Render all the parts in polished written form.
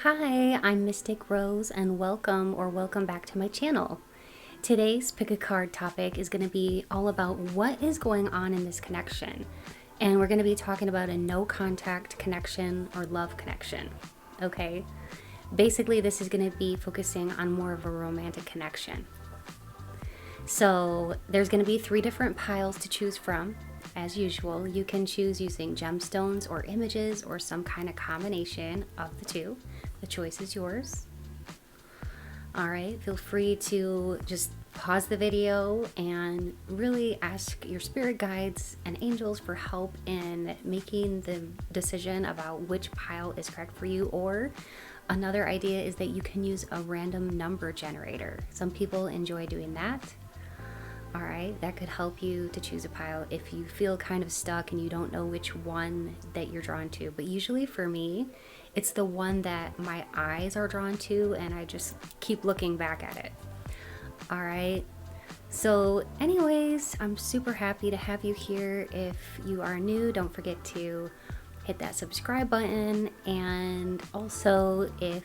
Hi, I'm Mystic Rose and welcome back to my channel. Today's pick a card topic is going to be all about what is going on in this connection. And we're going to be talking about a no contact connection or love connection. Okay? Basically, this is going to be focusing on more of a romantic connection. So there's going to be 3 different piles to choose from. As usual, you can choose using gemstones or images or some kind of combination of the two. The choice is yours. Alright, feel free to just pause the video and really ask your spirit guides and angels for help in making the decision about which pile is correct for you. Or another idea is that you can use a random number generator. Some people enjoy doing that. Alright, that could help you to choose a pile if you feel kind of stuck and you don't know which one that you're drawn to. But usually for me, it's the one that my eyes are drawn to and I just keep looking back at it. Alright, so anyways, I'm super happy to have you here. If you are new, don't forget to hit that subscribe button, and also if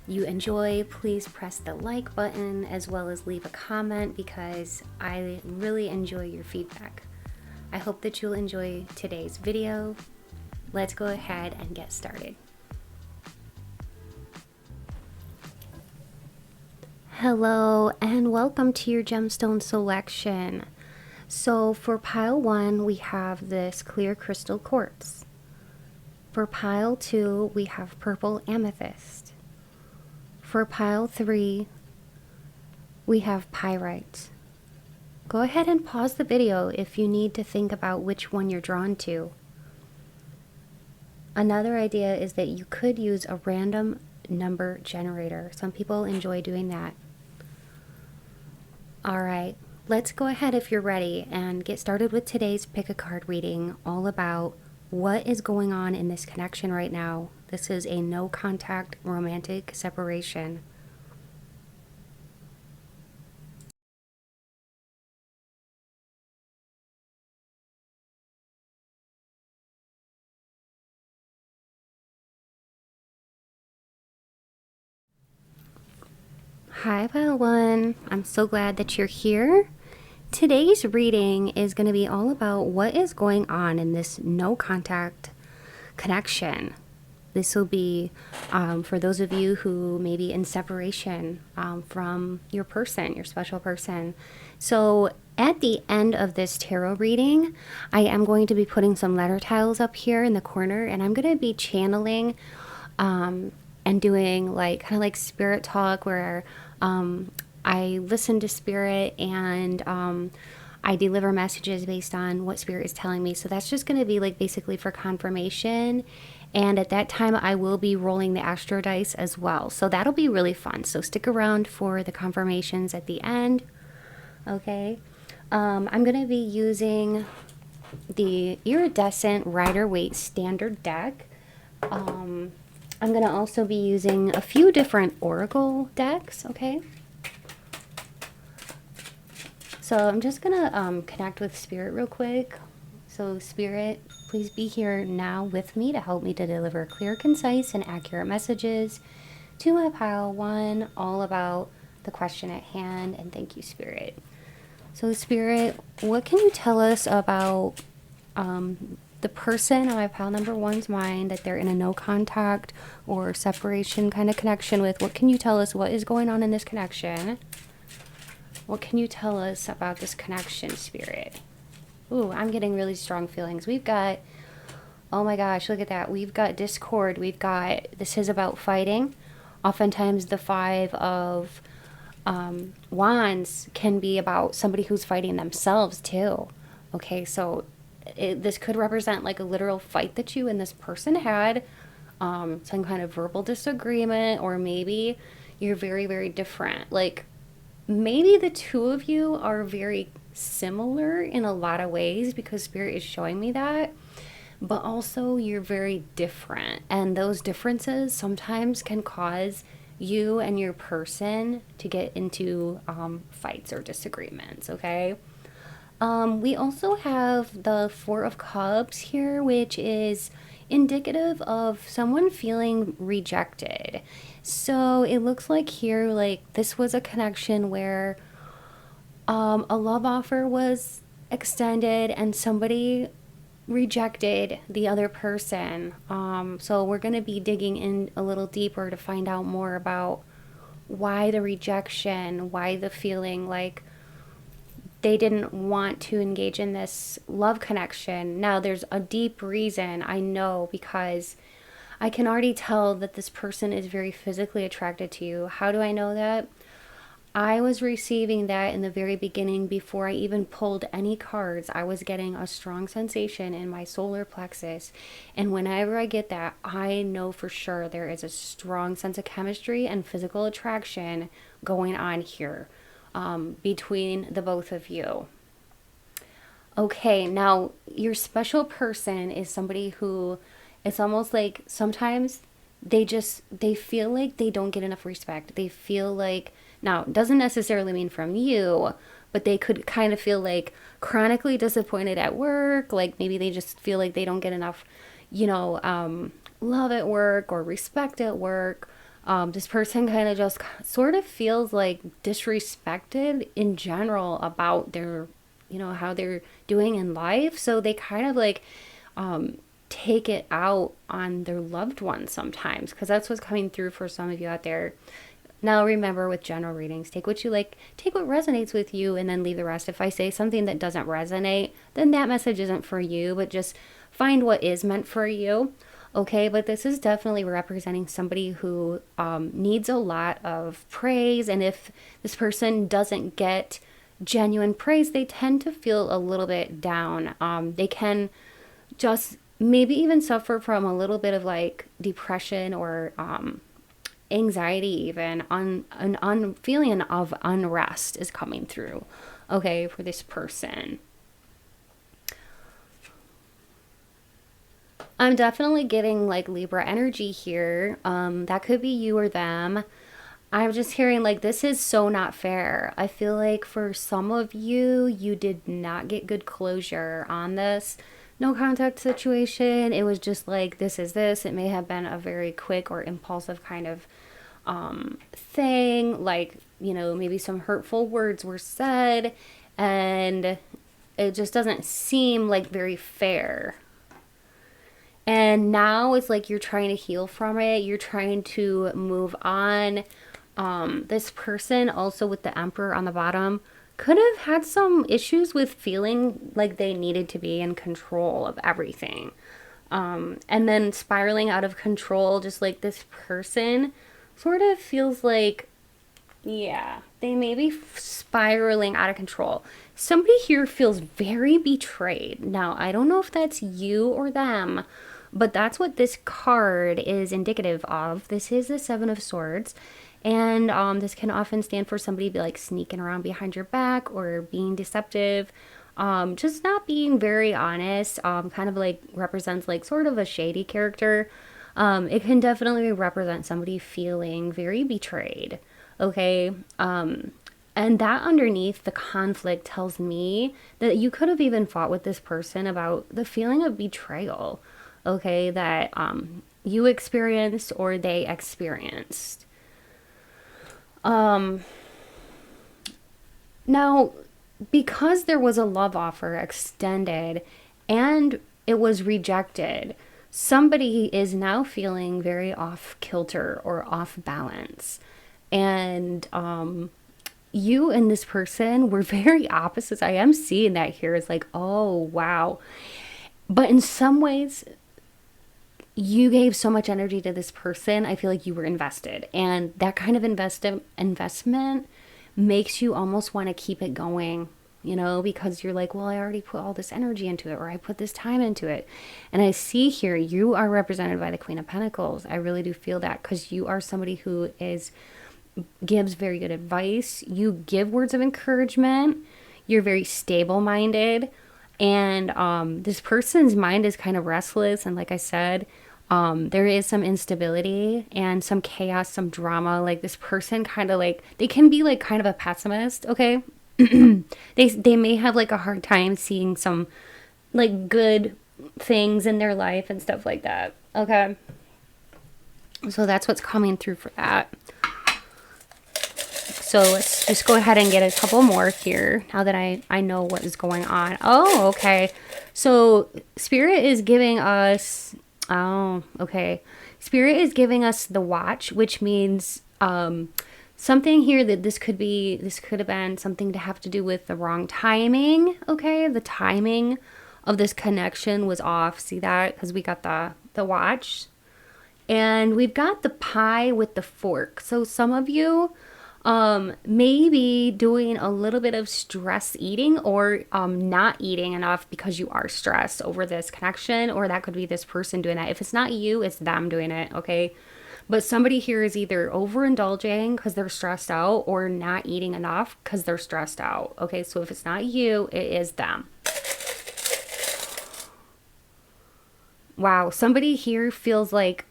you enjoy, please press the like button as well as leave a comment because I really enjoy your feedback. I hope that you'll enjoy today's video. Let's go ahead and get started. Hello and welcome to your gemstone selection. So for pile 1, we have this clear crystal quartz. For pile 2, we have purple amethyst. For pile 3, we have pyrite. Go ahead and pause the video if you need to think about which one you're drawn to. Another idea is that you could use a random number generator. Some people enjoy doing that. Alright, let's go ahead if you're ready and get started with today's pick a card reading, all about what is going on in this connection right now. This is a no contact romantic separation. Hi pile 1, I'm so glad that you're here. Today's reading is going to be all about what is going on in this no contact connection. This will be for those of you who may be in separation from your person, your special person. So at the end of this tarot reading, I am going to be putting some letter tiles up here in the corner, and I'm going to be channeling and doing like kind of like spirit talk where I listen to spirit and I deliver messages based on what spirit is telling me. So that's just going to be like basically for confirmation. And at that time, I will be rolling the astro dice as well. So that'll be really fun. So stick around for the confirmations at the end. Okay. I'm going to be using the iridescent Rider-Waite standard deck. I'm going to also be using a few different oracle decks. Okay. So I'm just going to connect with spirit real quick. So spirit, please be here now with me to help me to deliver clear, concise, and accurate messages to my pile 1, all about the question at hand. And thank you, Spirit. So Spirit, what can you tell us about the person on my pile number 1's mind that they're in a no contact or separation kind of connection with? What can you tell us? What is going on in this connection? What can you tell us about this connection, Spirit? Ooh, I'm getting really strong feelings. We've got, oh my gosh, look at that. We've got discord. We've got, this is about fighting. Oftentimes the 5 of wands can be about somebody who's fighting themselves too. Okay, so this could represent like a literal fight that you and this person had, some kind of verbal disagreement, or maybe you're very, very different. Like maybe the 2 of you are very similar in a lot of ways because spirit is showing me that, but also you're very different, and those differences sometimes can cause you and your person to get into fights or disagreements. Okay, we also have the 4 of Cups here, which is indicative of someone feeling rejected. So it looks like here, like this was a connection where a love offer was extended and somebody rejected the other person. So we're going to be digging in a little deeper to find out more about why the rejection, why the feeling like they didn't want to engage in this love connection. Now, there's a deep reason, I know, because I can already tell that this person is very physically attracted to you. How do I know that? I was receiving that in the very beginning before I even pulled any cards. I was getting a strong sensation in my solar plexus. And whenever I get that, I know for sure there is a strong sense of chemistry and physical attraction going on here between the both of you. Okay, now your special person is somebody who, it's almost like sometimes they feel like they don't get enough respect. They feel like, now it doesn't necessarily mean from you, but they could kind of feel like chronically disappointed at work. Like maybe they just feel like they don't get enough, love at work or respect at work. This person kind of just sort of feels like disrespected in general about their, how they're doing in life. So they kind of like take it out on their loved ones sometimes, because that's what's coming through for some of you out there. Now remember, with general readings, take what you like, take what resonates with you, and then leave the rest. If I say something that doesn't resonate, then that message isn't for you, but just find what is meant for you. Okay, but this is definitely representing somebody who needs a lot of praise. And if this person doesn't get genuine praise, they tend to feel a little bit down. They can just maybe even suffer from a little bit of like depression or anxiety, even an feeling of unrest is coming through, okay, for this person. I'm definitely getting like Libra energy here. That could be you or them. I'm just hearing like this is so not fair. I feel like for some of you, you did not get good closure on this no contact situation. It was just like, this is this. It may have been a very quick or impulsive kind of thing. Like, maybe some hurtful words were said and it just doesn't seem like very fair. And now it's like you're trying to heal from it. You're trying to move on. This person also with the Emperor on the bottom could have had some issues with feeling like they needed to be in control of everything. And then spiraling out of control, just like this person sort of feels like, yeah, they may be spiraling out of control. Somebody here feels very betrayed. Now, I don't know if that's you or them, but that's what this card is indicative of. This is the Seven of Swords. And this can often stand for somebody be like sneaking around behind your back or being deceptive. Just not being very honest. Kind of like represents like sort of a shady character. It can definitely represent somebody feeling very betrayed. Okay. And that underneath the conflict tells me that you could have even fought with this person about the feeling of betrayal. Okay, that you experienced or they experienced. Now, because there was a love offer extended and it was rejected, somebody is now feeling very off kilter or off balance. And you and this person were very opposites. I am seeing that here. It's like, oh, wow. But in some ways, you gave so much energy to this person. I feel like you were invested. And that kind of investment makes you almost want to keep it going, because you're like, well, I already put all this energy into it, or I put this time into it. And I see here, you are represented by the Queen of Pentacles. I really do feel that, because you are somebody who gives very good advice. You give words of encouragement. You're very stable-minded. And this person's mind is kind of restless. And like I said, there is some instability and some chaos, some drama. Like this person kind of like, they can be like kind of a pessimist, okay? They may have like a hard time seeing some like good things in their life and stuff like that. Okay. So that's what's coming through for that. So let's just go ahead and get a couple more here now that I know what is going on. Oh, okay. So Spirit is giving us, oh, okay. Spirit is giving us the Watch, which means something here that this could have been something to have to do with the wrong timing, okay? The timing of this connection was off. See that? Because we got the Watch. And we've got the pie with the fork. So some of you maybe doing a little bit of stress eating or not eating enough because you are stressed over this connection, or that could be this person doing that. If it's not you, it's them doing it, okay? But somebody here is either overindulging because they're stressed out or not eating enough because they're stressed out, okay? So if it's not you, it is them. Wow, somebody here feels like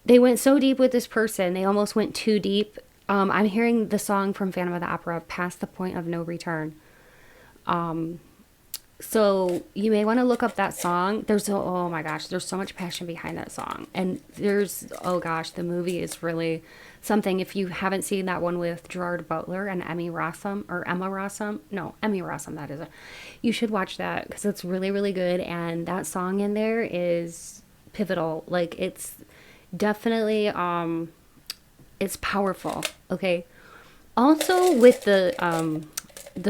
they went so deep with this person. They almost went too deep. I'm hearing the song from Phantom of the Opera, Past the Point of No Return. So you may want to look up that song. Oh my gosh, there's so much passion behind that song. And oh gosh, the movie is really something. If you haven't seen that one with Gerard Butler and Emmy Rossum, that is you should watch that because it's really, really good. And that song in there is pivotal. Like it's definitely, it's powerful. Okay. Also with the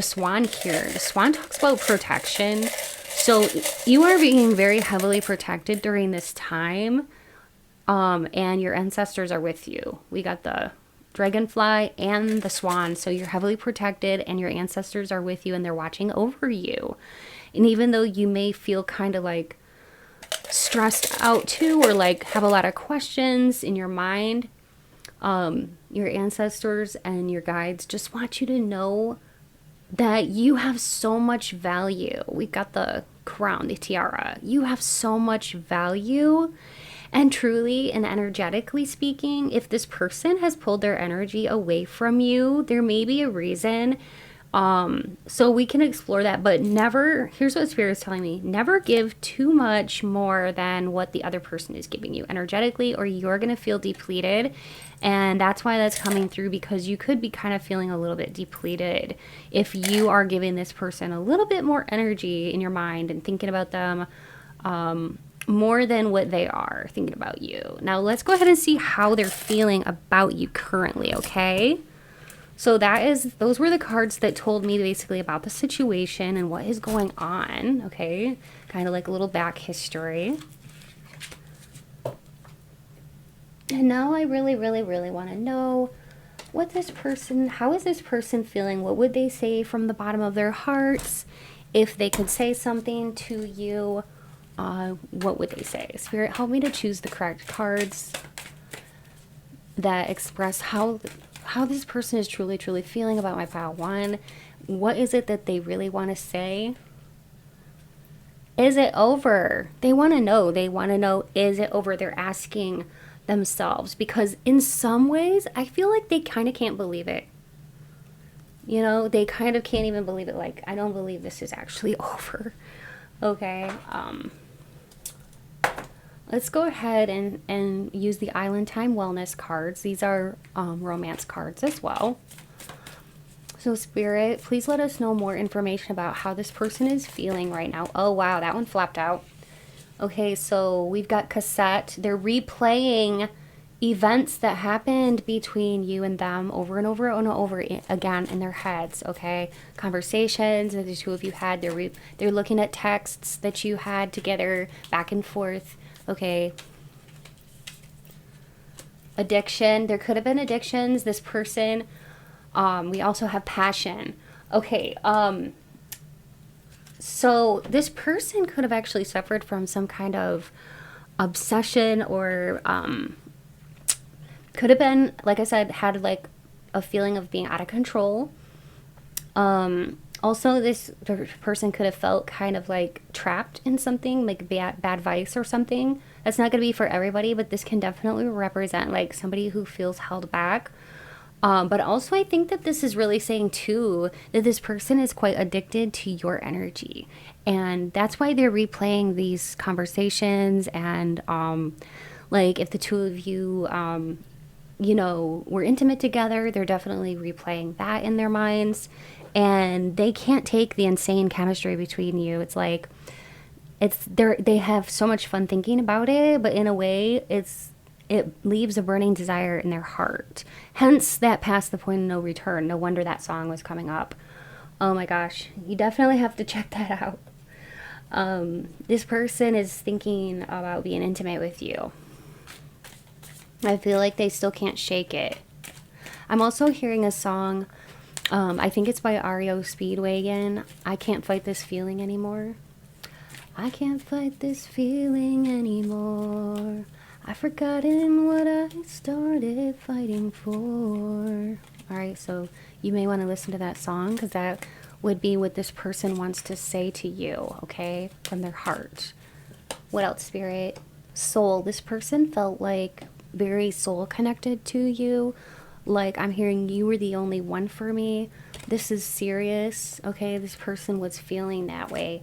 swan here, the swan talks about protection. So you are being very heavily protected during this time. And your ancestors are with you. We got the dragonfly and the swan. So you're heavily protected and your ancestors are with you and they're watching over you. And even though you may feel kind of like stressed out too, or like have a lot of questions in your mind, your ancestors and your guides just want you to know that you have so much value. We got the crown, the tiara. You have so much value. And truly and energetically speaking, if this person has pulled their energy away from you, there may be a reason. So we can explore that, but never, here's what Spirit is telling me, never give too much more than what the other person is giving you energetically, or you're going to feel depleted. And that's why that's coming through, because you could be kind of feeling a little bit depleted if you are giving this person a little bit more energy in your mind and thinking about them more than what they are thinking about you. Now let's go ahead and see how they're feeling about you currently, okay? So those were the cards that told me basically about the situation and what is going on, okay? Kind of like a little back history. And now I really, really, really want to know how is this person feeling? What would they say from the bottom of their hearts? If they could say something to you, what would they say? Spirit, help me to choose the correct cards that express how this person is truly, truly feeling about my pile one. What is it that they really want to say? Is it over? They want to know. They want to know, is it over? They're asking themselves, because in some ways, I feel like they kind of can't believe it. You know, they kind of can't even believe it. Like, I don't believe this is actually over. Okay. Let's go ahead and use the Island Time Wellness cards. These are romance cards as well. So Spirit, please let us know more information about how this person is feeling right now. Oh, wow, that one flopped out. Okay, so we've got cassette. They're replaying events that happened between you and them over and over and over again in their heads, okay? Conversations that the two of you had. They're looking at texts that you had together back and forth. Okay. Addiction. There could have been addictions. This person. We also have passion. Okay. So this person could have actually suffered from some kind of obsession, or could have been, like I said, had like a feeling of being out of control. Also, this person could have felt kind of like trapped in something, like bad vice or something. That's not going to be for everybody, but this can definitely represent like somebody who feels held back. But also, I think that this is really saying too that this person is quite addicted to your energy, and that's why they're replaying these conversations. And like, if the two of you, you know, were intimate together, they're definitely replaying that in their minds, and they can't take the insane chemistry between you. It's like they have so much fun thinking about it, but in a way, it leaves a burning desire in their heart. Hence, that past the point of no return. No wonder that song was coming up. Oh my gosh, you definitely have to check that out. This person is thinking about being intimate with you. I feel like they still can't shake it. I'm also hearing a song, I think it's by REO Speedwagon. I can't fight this feeling anymore. I can't fight this feeling anymore. I've forgotten what I started fighting for. Alright, so you may want to listen to that song, because that would be what this person wants to say to you, okay? From their heart. What else, Spirit? Soul. This person felt like very soul connected to you. Like, I'm hearing you were the only one for me. This is serious, okay? This person was feeling that way.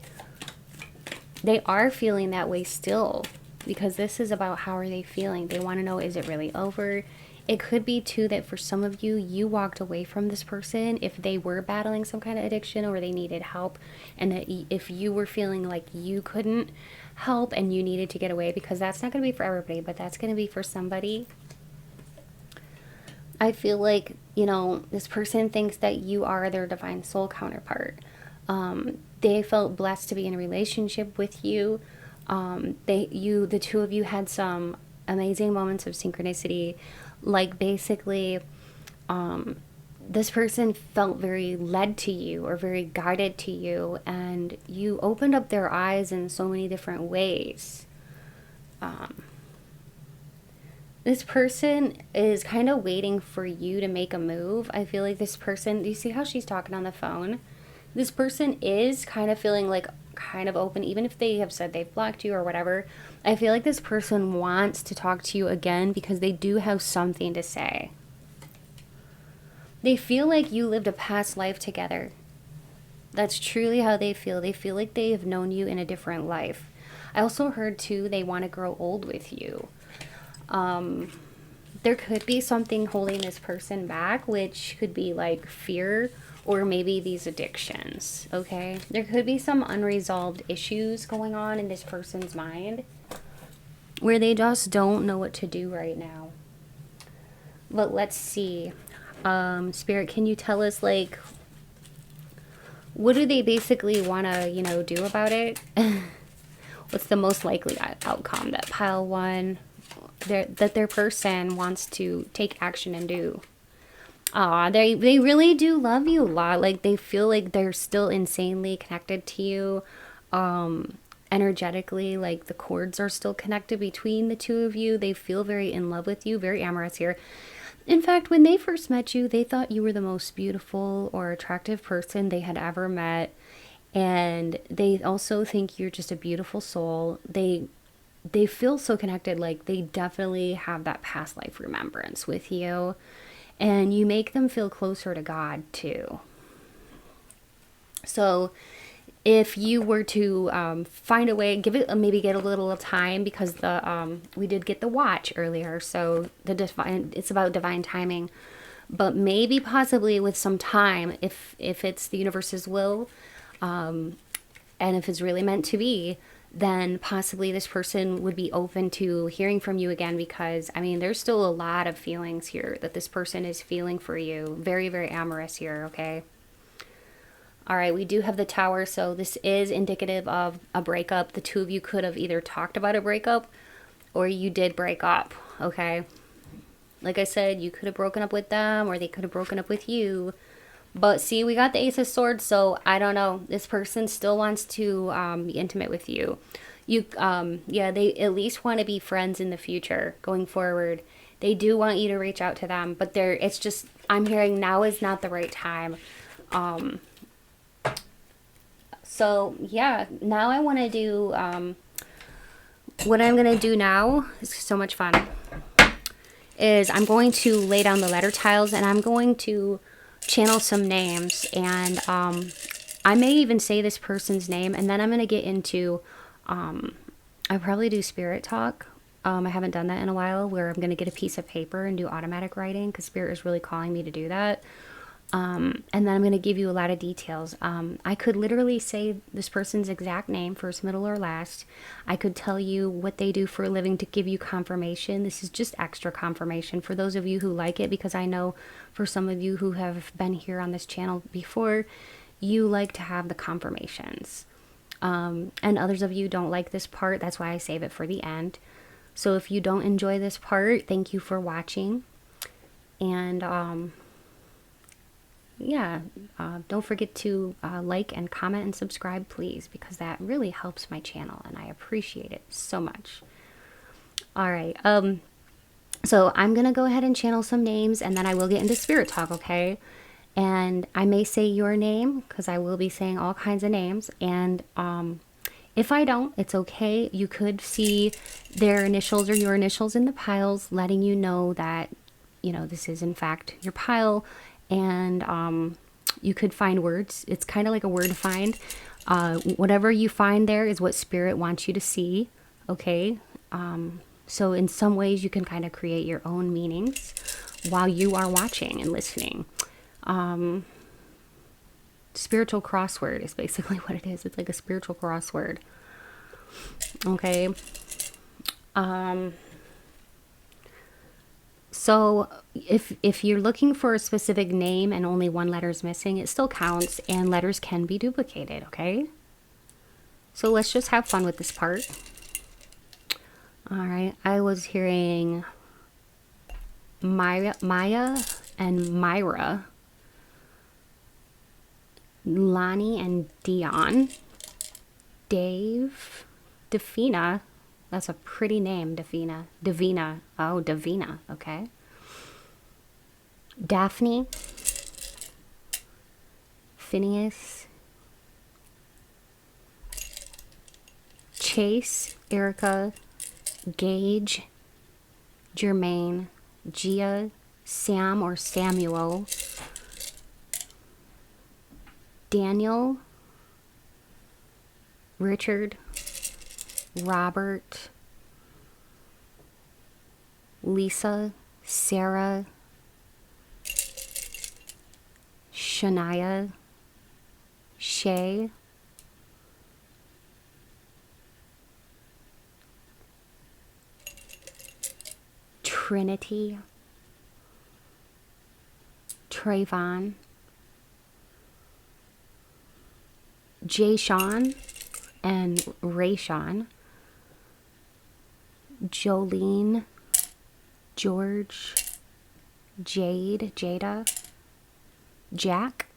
They are feeling that way still, because this is about how are they feeling. They want to know, is it really over? It could be too that for some of you, you walked away from this person if they were battling some kind of addiction or they needed help, and that if you were feeling like you couldn't help and you needed to get away, because that's not going to be for everybody, but that's going to be for somebody. I feel like, you know, this person thinks that you are their divine soul counterpart. They felt blessed to be in a relationship with you. The two of you had some amazing moments of synchronicity. Like, basically, this person felt very led to you or very guided to you, and you opened up their eyes in so many different ways. This person is kind of waiting for you to make a move. I feel like this person, do you see how she's talking on the phone? This person is kind of feeling like kind of open, even if they have said they've blocked you or whatever. I feel like this person wants to talk to you again because they do have something to say. They feel like you lived a past life together. That's truly how they feel. They feel like they have known you in a different life. I also heard too, they want to grow old with you. There could be something holding this person back, which could be like fear or maybe these addictions, okay? There could be some unresolved issues going on in this person's mind where they just don't know what to do right now. But let's see. Spirit, can you tell us, like, what do they basically want to, you know, do about it? What's the most likely outcome that pile one, that their person wants to take action and do? They really do love you a lot. Like, they feel like they're still insanely connected to you. Energetically, like the cords are still connected between the two of you. They feel very in love with you, very amorous here. In fact, when they first met you, they thought you were the most beautiful or attractive person they had ever met. And they also think you're just a beautiful soul. They feel so connected, like they definitely have that past life remembrance with you. And you make them feel closer to God too. So if you were to find a way, maybe get a little time, because we did get the watch earlier, so it's about divine timing. But maybe possibly with some time, if it's the universe's will, and if it's really meant to be, then possibly this person would be open to hearing from you again, because, I mean, there's still a lot of feelings here that this person is feeling for you. Very, very amorous here, okay? All right, we do have the Tower, so this is indicative of a breakup. The two of you could have either talked about a breakup or you did break up, okay? Like I said, you could have broken up with them or they could have broken up with you. But see, we got the Ace of Swords, so I don't know. This person still wants to be intimate with you. Yeah, they at least want to be friends in the future, going forward. They do want you to reach out to them, but it's just, I'm hearing now is not the right time. So yeah, now I want to do, what I'm going to do now is so much fun, is I'm going to lay down the letter tiles and I'm going to channel some names, and I may even say this person's name, and then I'm going to get into, I probably do spirit talk. I haven't done that in a while, where I'm going to get a piece of paper and do automatic writing because spirit is really calling me to do that. And then I'm going to give you a lot of details. I could literally say this person's exact name, first, middle, or last. I could tell you what they do for a living to give you confirmation. This is just extra confirmation for those of you who like it, because I know for some of you who have been here on this channel before, you like to have the confirmations. And others of you don't like this part. That's why I save it for the end. So if you don't enjoy this part, thank you for watching. And yeah, don't forget to like and comment and subscribe, please, because that really helps my channel and I appreciate it so much. All right, so I'm gonna go ahead and channel some names, and then I will get into spirit talk, okay? And I may say your name because I will be saying all kinds of names, and if I don't, it's okay. You could see their initials or your initials in the piles, letting you know that, you know, this is in fact your pile. And you could find words. It's kind of like a word find. Whatever you find there is what spirit wants you to see, okay? So in some ways you can kind of create your own meanings while you are watching and listening. Spiritual crossword is basically what it is. It's like a spiritual crossword. Okay. So if you're looking for a specific name and only one letter is missing, it still counts, and letters can be duplicated, okay? So let's just have fun with this part. All right, I was hearing Maya and Myra, Lonnie and Dion, Dave, Defina. That's a pretty name, Davina. Davina. Oh, Davina. Okay. Daphne. Phineas. Chase. Erica. Gage. Jermaine. Gia. Sam or Samuel. Daniel. Richard. Robert, Lisa, Sarah, Shania, Shay, Trinity, Trayvon, Jay Sean and Ray Sean, Jolene, George, Jade, Jada, Jack,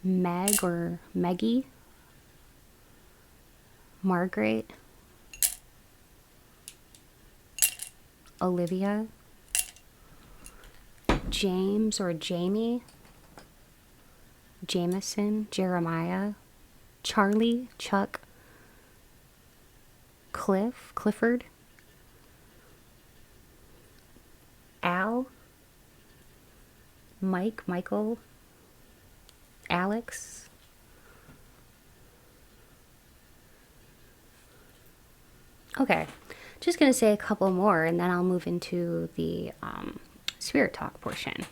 Meg or Meggie, Margaret, Olivia, James or Jamie, Jameson, Jeremiah, Charlie, Chuck, Clifford, Al, Mike, Michael, Alex, okay, just gonna say a couple more and then I'll move into the spirit talk portion.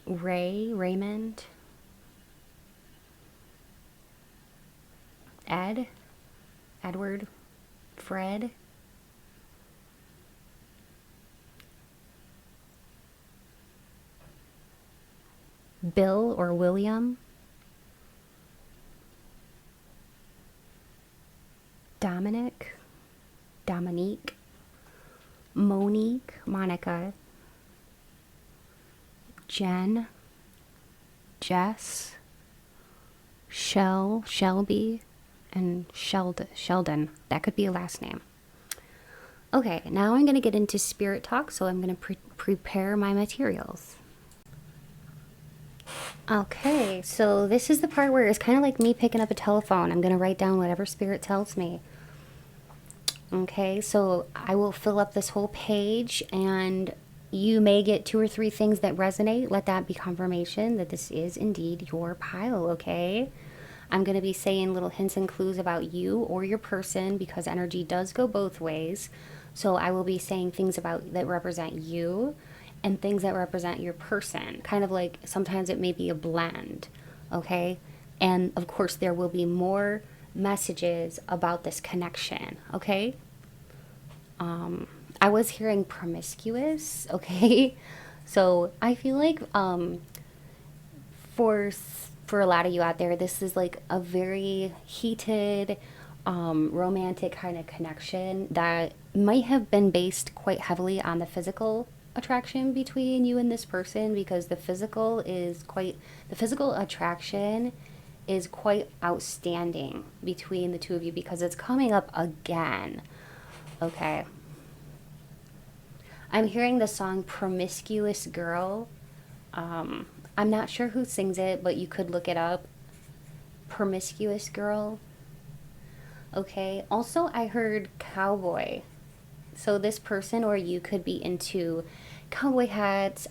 Ray, Raymond, Ed, Edward, Fred, Bill or William, Dominic, Dominique, Monique, Monica, Jen, Jess, Shelby, and Sheldon. That could be a last name. Okay, now I'm going to get into spirit talk, so I'm going to prepare my materials. Okay, so this is the part where it's kind of like me picking up a telephone. I'm going to write down whatever spirit tells me. Okay, so I will fill up this whole page and you may get 2 or 3 things that resonate. Let that be confirmation that this is indeed your pile, okay? I'm going to be saying little hints and clues about you or your person because energy does go both ways. So I will be saying things about that represent you and things that represent your person. Kind of like sometimes it may be a blend, okay? And of course there will be more messages about this connection, okay? I was hearing promiscuous, okay? So I feel like for for a lot of you out there, this is like a very heated, romantic kind of connection that might have been based quite heavily on the physical attraction between you and this person because the physical attraction is quite outstanding between the two of you because it's coming up again. Okay. I'm hearing the song Promiscuous Girl. I'm not sure who sings it, but you could look it up. Promiscuous Girl. Okay. Also, I heard cowboy. So this person or you could be into cowboy hats,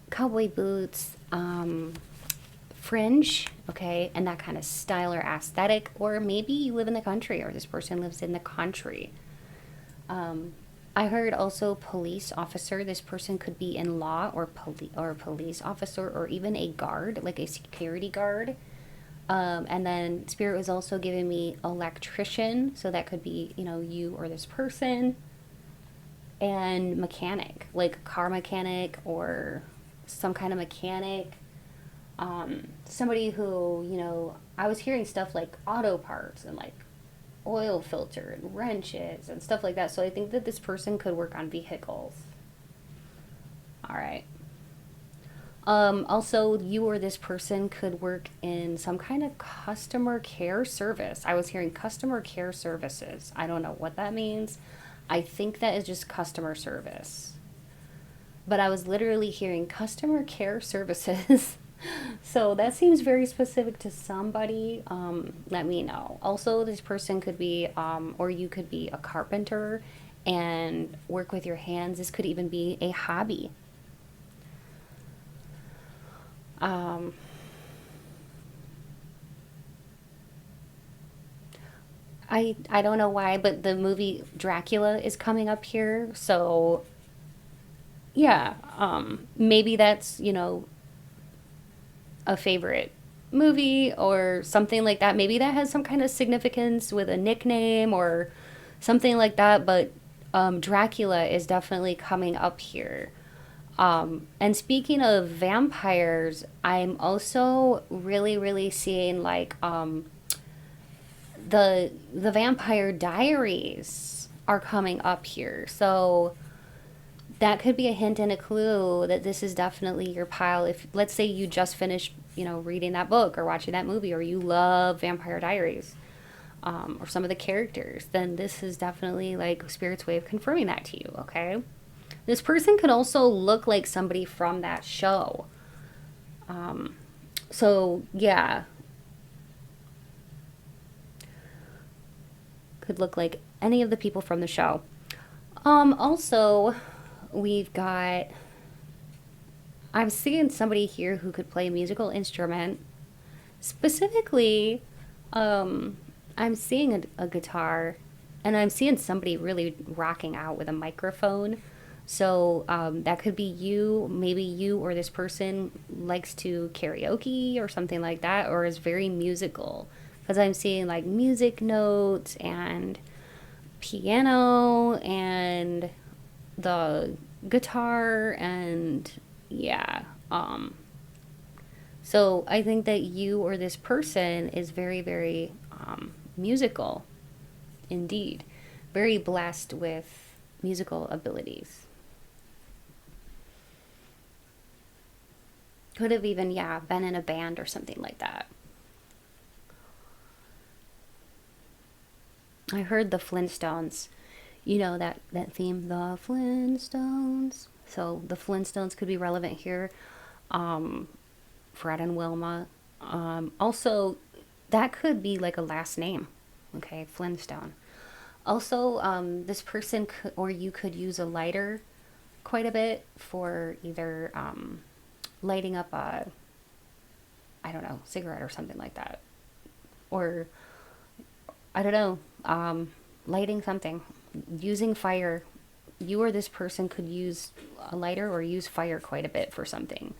cowboy boots, fringe, okay, and that kind of style or aesthetic. Or maybe you live in the country or this person lives in the country. I heard also police officer. This person could be in law or police officer or even a guard, like a security guard. And then Spirit was also giving me electrician, so that could be, you or this person. And mechanic, like car mechanic or some kind of mechanic. Somebody who, I was hearing stuff like auto parts and like oil filter and wrenches and stuff like that. So I think that this person could work on vehicles. All right. Also, you or this person could work in some kind of customer care service. I was hearing customer care services. I don't know what that means. I think that is just customer service. But I was literally hearing customer care services. So that seems very specific to somebody. Let me know. Also, this person could be, or you could be a carpenter and work with your hands. This could even be a hobby. I don't know why, but the movie Dracula is coming up here. So yeah, maybe that's, a favorite movie or something like that. Maybe that has some kind of significance with a nickname or something like that. But Dracula is definitely coming up here. And speaking of vampires, I'm also really, really seeing like the Vampire Diaries are coming up here. So that could be a hint and a clue that this is definitely your pile. If let's say you just finished, reading that book or watching that movie, or you love Vampire Diaries, or some of the characters, then this is definitely like Spirit's way of confirming that to you. Okay, this person could also look like somebody from that show. So yeah, could look like any of the people from the show. Also, we've got, I'm seeing somebody here who could play a musical instrument. Specifically, I'm seeing a guitar, and I'm seeing somebody really rocking out with a microphone. So that could be you. Maybe you or this person likes to karaoke or something like that, or is very musical. Because I'm seeing like music notes and piano and the guitar and yeah. So I think that you or this person is very, very musical indeed. Very blessed with musical abilities. Could have even, been in a band or something like that. I heard the Flintstones. That theme, the Flintstones. So the Flintstones could be relevant here. Fred and Wilma. Also, that could be like a last name. Okay, Flintstone. Also, this person could, or you could use a lighter quite a bit for either lighting up a, I don't know, cigarette or something like that. Or, I don't know, lighting something, using fire. You or this person could use a lighter or use fire quite a bit for something.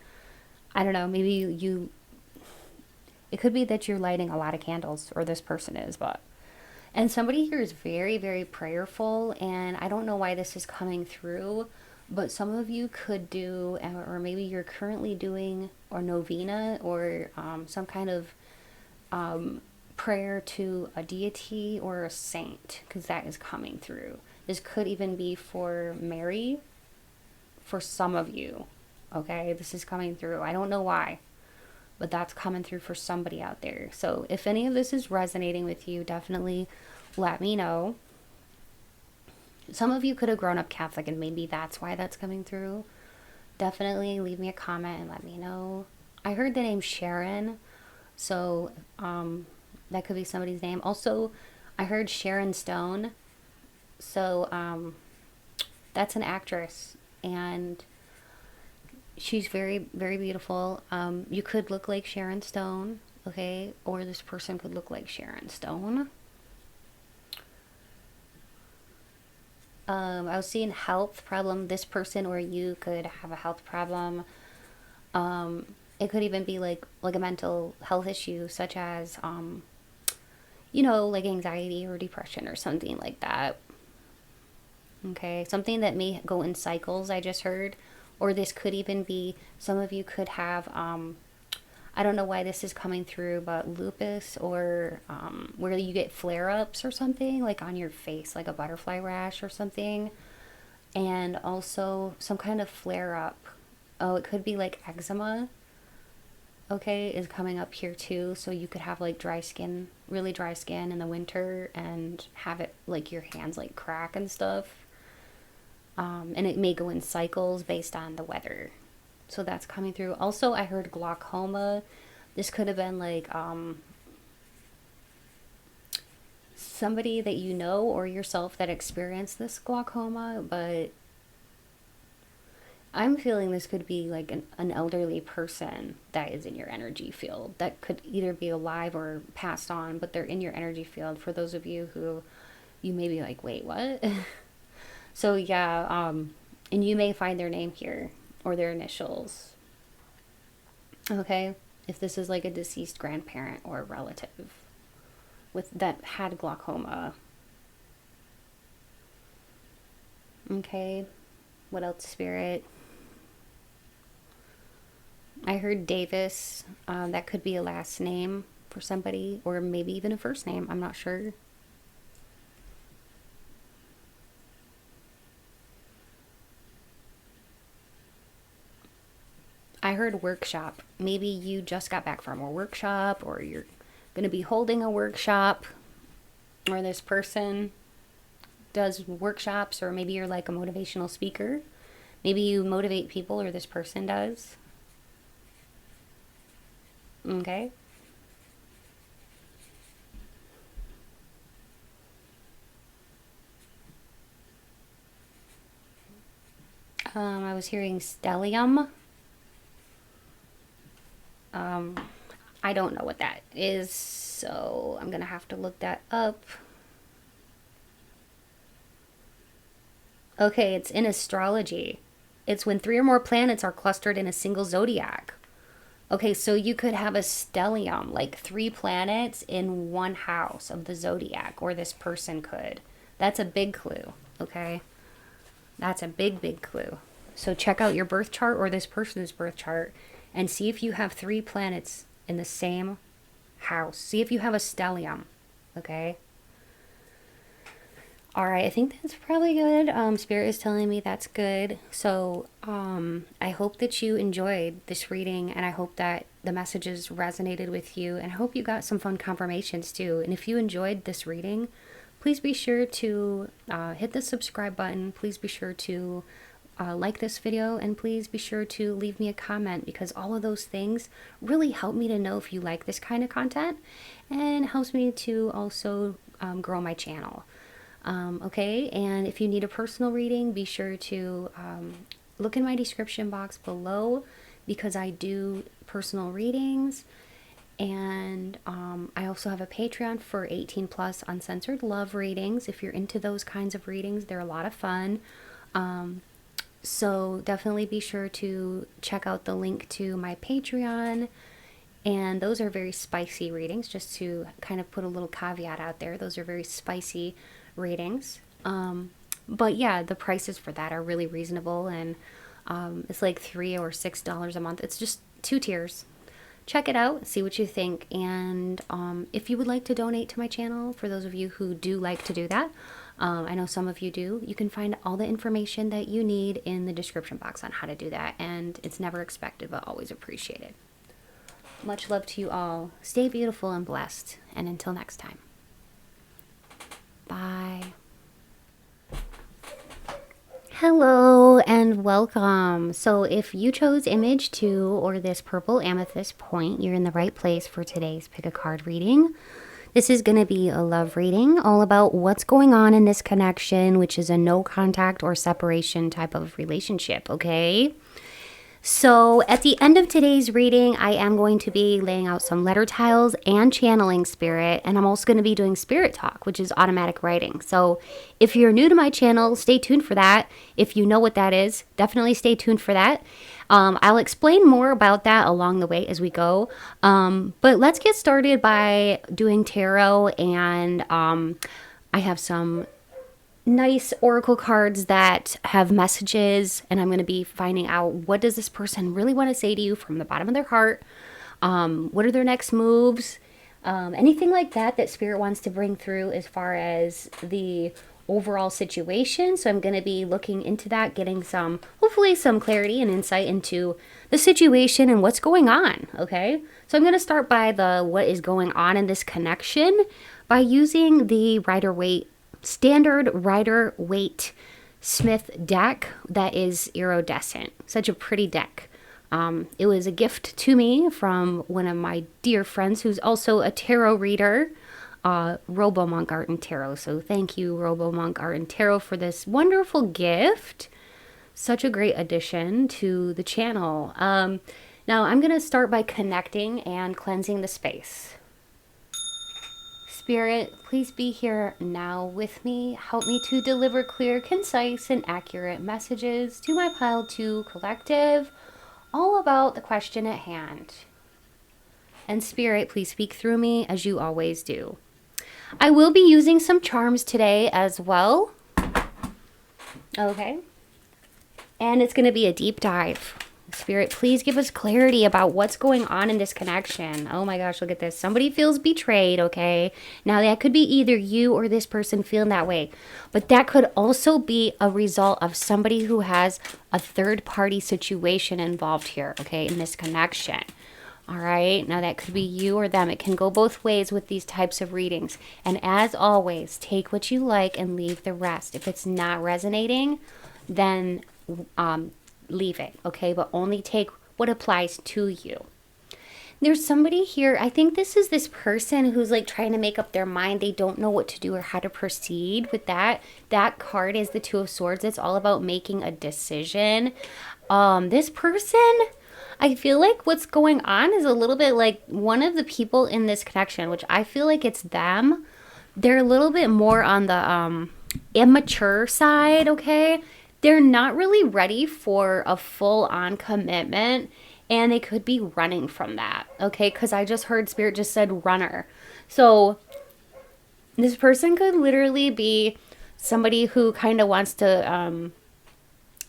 I don't know, maybe it could be that you're lighting a lot of candles, or this person is, but. And somebody here is very, very prayerful, and I don't know why this is coming through, but some of you could do, or maybe you're currently doing, or novena, or some kind of prayer to a deity or a saint, because that is coming through. This could even be for Mary for some of you. Okay, this is coming through. I don't know why, but that's coming through for somebody out there. So if any of this is resonating with you, definitely let me know. Some of you could have grown up Catholic and maybe that's why that's coming through. Definitely leave me a comment and let me know. I heard the name Sharon, so that could be somebody's name. Also, I heard Sharon Stone, so that's an actress, and she's very, very beautiful. You could look like Sharon Stone, okay? Or this person could look like Sharon Stone. I was seeing health problem. This person or you could have a health problem. It could even be like a mental health issue, such as, like anxiety or depression or something like that. Okay, something that may go in cycles, I just heard. Or this could even be, some of you could have, I don't know why this is coming through, but lupus, or where you get flare-ups or something, like on your face, like a butterfly rash or something. And also some kind of flare-up. Oh, it could be like eczema, okay, is coming up here too. So you could have like dry skin, really dry skin in the winter, and have it like your hands like crack and stuff. And it may go in cycles based on the weather. So that's coming through. Also, I heard glaucoma. This could have been like somebody that you know or yourself that experienced this glaucoma, but I'm feeling this could be like an elderly person that is in your energy field, that could either be alive or passed on, but they're in your energy field. For those of you who you may be like, wait, what? So yeah, and you may find their name here or their initials. Okay, if this is like a deceased grandparent or a relative with that had glaucoma. Okay, what else, Spirit? I heard Davis. That could be a last name for somebody, or maybe even a first name. I'm not sure. I heard workshop. Maybe you just got back from a workshop, or you're going to be holding a workshop, or this person does workshops, or maybe you're like a motivational speaker. Maybe you motivate people, or this person does. Okay. I was hearing stellium. I don't know what that is, so I'm gonna have to look that up. Okay, it's in astrology. It's when 3 or more planets are clustered in a single zodiac. Okay, so you could have a stellium, like 3 planets in one house of the zodiac, or this person could. That's a big clue, okay? That's a big, big clue. So check out your birth chart or this person's birth chart and see if you have 3 planets in the same house. See if you have a stellium, okay? All right, I think that's probably good. Spirit is telling me that's good. So I hope that you enjoyed this reading, and I hope that the messages resonated with you, and I hope you got some fun confirmations too. And if you enjoyed this reading, please be sure to hit the subscribe button. Please be sure to like this video, and please be sure to leave me a comment, because all of those things really help me to know if you like this kind of content, and helps me to also grow my channel. Okay, and if you need a personal reading, be sure to look in my description box below, because I do personal readings. And I also have a Patreon for 18 plus uncensored love readings. If you're into those kinds of readings, they're a lot of fun. So definitely be sure to check out the link to my Patreon. And those are very spicy readings, just to kind of put a little caveat out there. Those are very spicy readings. But yeah, the prices for that are really reasonable, and it's like $3 or $6 a month. It's just 2 tiers. Check it out, see what you think. And if you would like to donate to my channel, for those of you who do like to do that, I know some of you do, you can find all the information that you need in the description box on how to do that. And it's never expected, but always appreciated. Much love to you all. Stay beautiful and blessed. And until next time. Bye. Hello and welcome. So if you chose image 2 or this purple amethyst point, you're in the right place for today's pick a card reading. This is going to be a love reading, all about what's going on in this connection, which is a no contact or separation type of relationship, okay? So at the end of today's reading, I am going to be laying out some letter tiles and channeling spirit, and I'm also going to be doing spirit talk, which is automatic writing. So if you're new to my channel, stay tuned for that. If you know what that is, definitely stay tuned for that. I'll explain more about that along the way as we go. But let's get started by doing tarot, and I have some nice oracle cards that have messages, and I'm going to be finding out, what does this person really want to say to you from the bottom of their heart? What are their next moves? Anything like that that spirit wants to bring through as far as the overall situation. So I'm going to be looking into that, getting hopefully some clarity and insight into the situation and what's going on. Okay, so I'm going to start by what is going on in this connection by using the standard Rider-Waite Smith deck that is iridescent. Such a pretty deck. It was a gift to me from one of my dear friends who's also a tarot reader, RoboMonk Art and Tarot. So thank you, RoboMonk Art and Tarot, for this wonderful gift. Such a great addition to the channel. Now I'm going to start by connecting and cleansing the space. Spirit, please be here now with me. Help me to deliver clear, concise, and accurate messages to my Pile 2 collective, all about the question at hand. And Spirit, please speak through me as you always do. I will be using some charms today as well. Okay. And it's going to be a deep dive. Spirit, please give us clarity about what's going on in this connection. Oh my gosh, look at this. Somebody feels betrayed, okay? Now that could be either you or this person feeling that way. But that could also be a result of somebody who has a third-party situation involved here, okay, in this connection. All right, now that could be you or them. It can go both ways with these types of readings. And as always, take what you like and leave the rest. If it's not resonating, then leave it, okay? But only take what applies to you. There's somebody here, I think this is this person who's like trying to make up their mind. They don't know what to do or how to proceed with that. That card is the Two of Swords. It's all about making a decision. This person, I feel like what's going on is a little bit like one of the people in this connection, which I feel like it's them. They're a little bit more on the immature side, okay? They're not really ready for a full-on commitment, and they could be running from that, okay? Because I just heard Spirit just said runner. So this person could literally be somebody who kind of wants to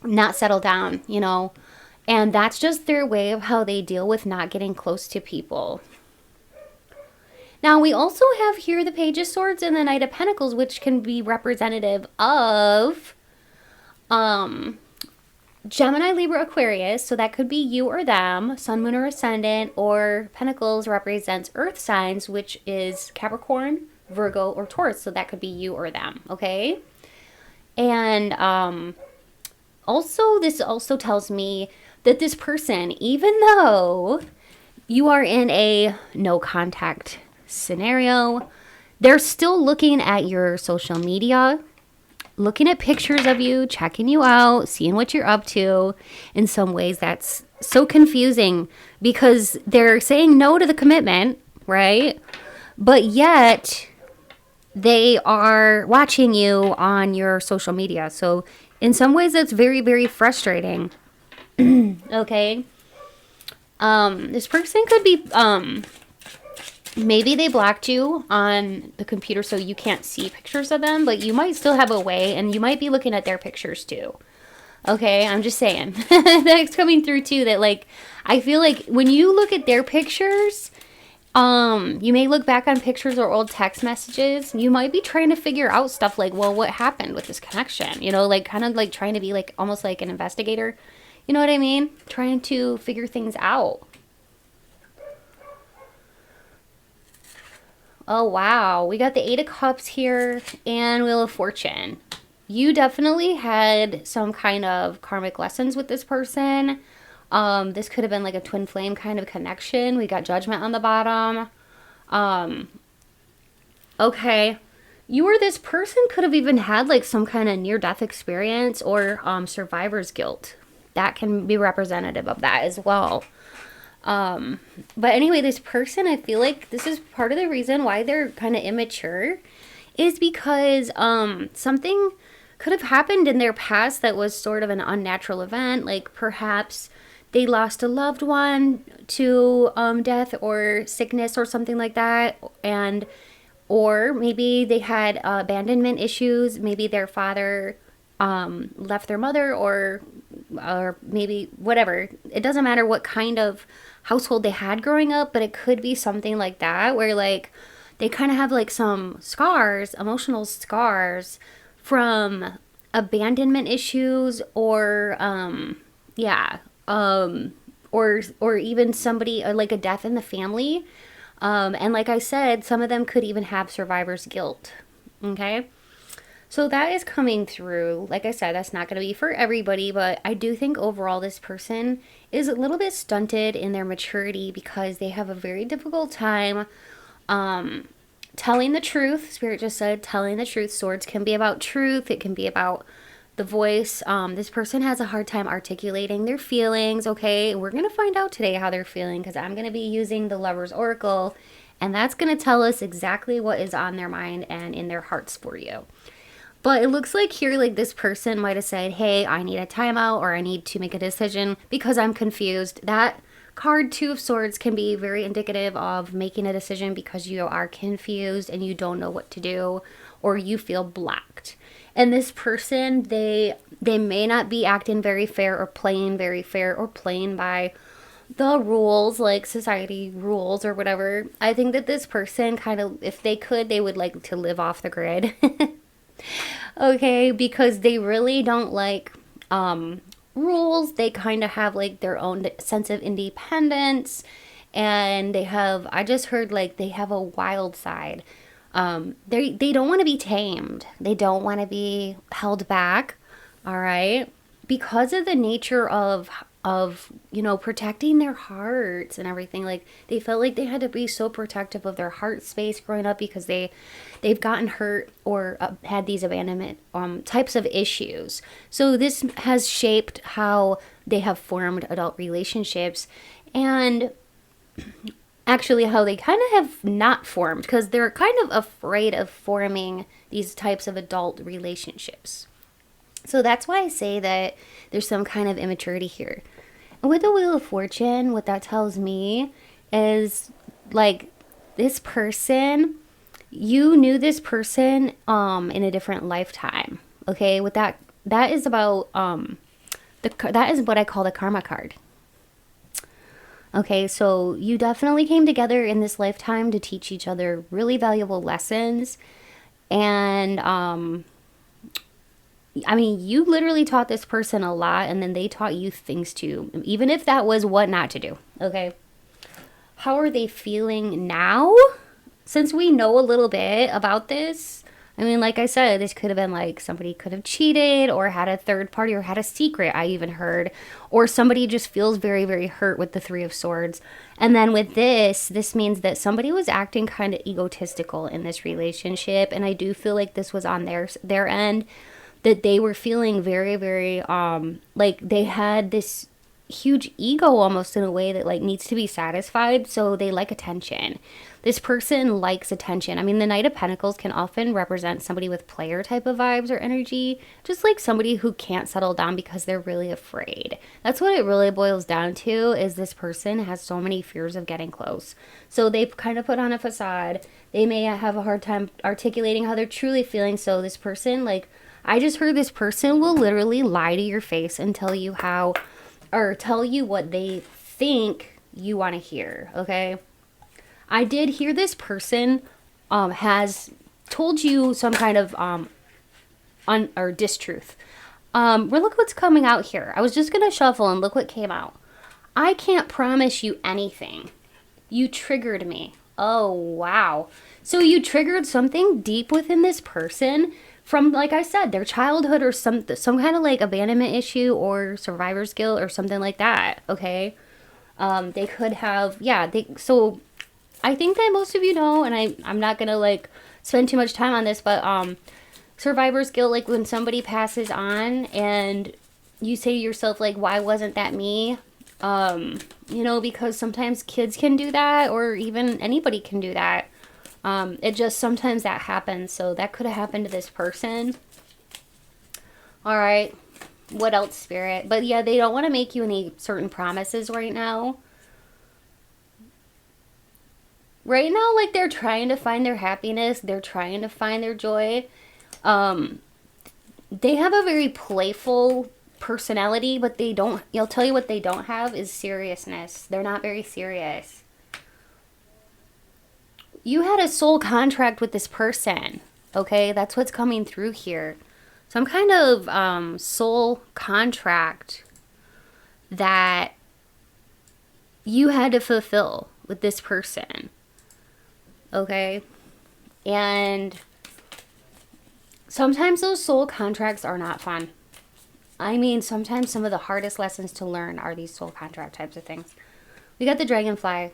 not settle down, you know? And that's just their way of how they deal with not getting close to people. Now, we also have here the Page of Swords and the Knight of Pentacles, which can be representative of Gemini, Libra, Aquarius. So that could be you or them, Sun, Moon, or Ascendant. Or Pentacles represents Earth signs, which is Capricorn, Virgo, or Taurus. So that could be you or them, okay? And also, this also tells me that this person, even though you are in a no contact scenario, they're still looking at your social media, looking at pictures of you, checking you out, seeing what you're up to. In some ways, that's so confusing because they're saying no to the commitment, right? But yet they are watching you on your social media. So in some ways, that's very, very frustrating. Okay. This person could be, maybe they blocked you on the computer so you can't see pictures of them, but you might still have a way, and you might be looking at their pictures too. Okay, I'm just saying. That's coming through too, that like, I feel like when you look at their pictures, you may look back on pictures or old text messages. You might be trying to figure out stuff like, well, what happened with this connection? You know, like kind of like trying to be like almost like an investigator. You know what I mean? Trying to figure things out. Oh, wow. We got the 8 of Cups here and Wheel of Fortune. You definitely had some kind of karmic lessons with this person. This could have been like a twin flame kind of connection. We got Judgment on the bottom. Okay. You or this person could have even had like some kind of near-death experience or survivor's guilt. That can be representative of that as well. But anyway, this person, I feel like this is part of the reason why they're kind of immature is because something could have happened in their past that was sort of an unnatural event. Like perhaps they lost a loved one to death or sickness or something like that. And or maybe they had abandonment issues. Maybe their father left their mother or maybe whatever. It doesn't matter what kind of household they had growing up, but it could be something like that where like they kind of have like some scars, emotional scars from abandonment issues or or even somebody or like a death in the family. And like I said, some of them could even have survivor's guilt. Okay. So that is coming through. Like I said, that's not going to be for everybody, but I do think overall this person is a little bit stunted in their maturity because they have a very difficult time telling the truth. Spirit just said telling the truth. Swords can be about truth. It can be about the voice. This person has a hard time articulating their feelings. Okay, we're going to find out today how they're feeling because I'm going to be using the Lover's Oracle, and that's going to tell us exactly what is on their mind and in their hearts for you. But it looks like here, like this person might have said, hey, I need a timeout or I need to make a decision because I'm confused. That card, 2 of Swords, can be very indicative of making a decision because you are confused and you don't know what to do or you feel blocked. And this person, they may not be acting very fair or playing very fair or playing by the rules, like society rules or whatever. I think that this person kind of, if they could, they would like to live off the grid. Okay, because they really don't like rules. They kind of have like their own sense of independence, and they have, I just heard like they have a wild side. They don't want to be tamed. They don't want to be held back. All right, because of the nature of you know, protecting their hearts and everything. Like they felt like they had to be so protective of their heart space growing up because they've gotten hurt or had these abandonment types of issues. So this has shaped how they have formed adult relationships, and actually how they kind of have not formed because they're kind of afraid of forming these types of adult relationships. So that's why I say that there's some kind of immaturity here. And with the Wheel of Fortune, what that tells me is like this person, you knew this person in a different lifetime. Okay, with that is about that is what I call the karma card. Okay, so you definitely came together in this lifetime to teach each other really valuable lessons. And I mean, you literally taught this person a lot, and then they taught you things too, even if that was what not to do. Okay, how are they feeling now? Since we know a little bit about this, I mean, like I said, this could have been like somebody could have cheated or had a third party or had a secret, I even heard. Or somebody just feels very, very hurt with the Three of Swords. And then with this means that somebody was acting kind of egotistical in this relationship. And I do feel like this was on their end, that they were feeling very, very, like they had this huge ego almost in a way that like needs to be satisfied. So they like attention. This person likes attention. I mean, the Knight of Pentacles can often represent somebody with player type of vibes or energy, just like somebody who can't settle down because they're really afraid. That's what it really boils down to, is this person has so many fears of getting close. So they've kind of put on a facade. They may have a hard time articulating how they're truly feeling. So this person, like, I just heard this person will literally lie to your face and tell you how, or tell you what they think you want to hear, okay? I did hear this person has told you some kind of or distruth. Well, look what's coming out here. I was just going to shuffle and look what came out. I can't promise you anything. You triggered me. Oh, wow. So you triggered something deep within this person from, like I said, their childhood or some kind of like abandonment issue or survivor's guilt or something like that, okay? They could have, yeah, so I think that most of you know, and I'm not going to like spend too much time on this, but survivor's guilt, like when somebody passes on and you say to yourself, like, why wasn't that me? You know, because sometimes kids can do that, or even anybody can do that. It just, sometimes that happens. So that could have happened to this person. All right. What else, Spirit? But yeah, they don't want to make you any certain promises right now. Right now, like, they're trying to find their happiness. They're trying to find their joy. They have a very playful personality, but they don't, I'll tell you what they don't have is seriousness. They're not very serious. You had a soul contract with this person, okay? That's what's coming through here. Some kind of soul contract that you had to fulfill with this person. Okay, and sometimes those soul contracts are not fun. I mean, sometimes some of the hardest lessons to learn are these soul contract types of things. We got the dragonfly.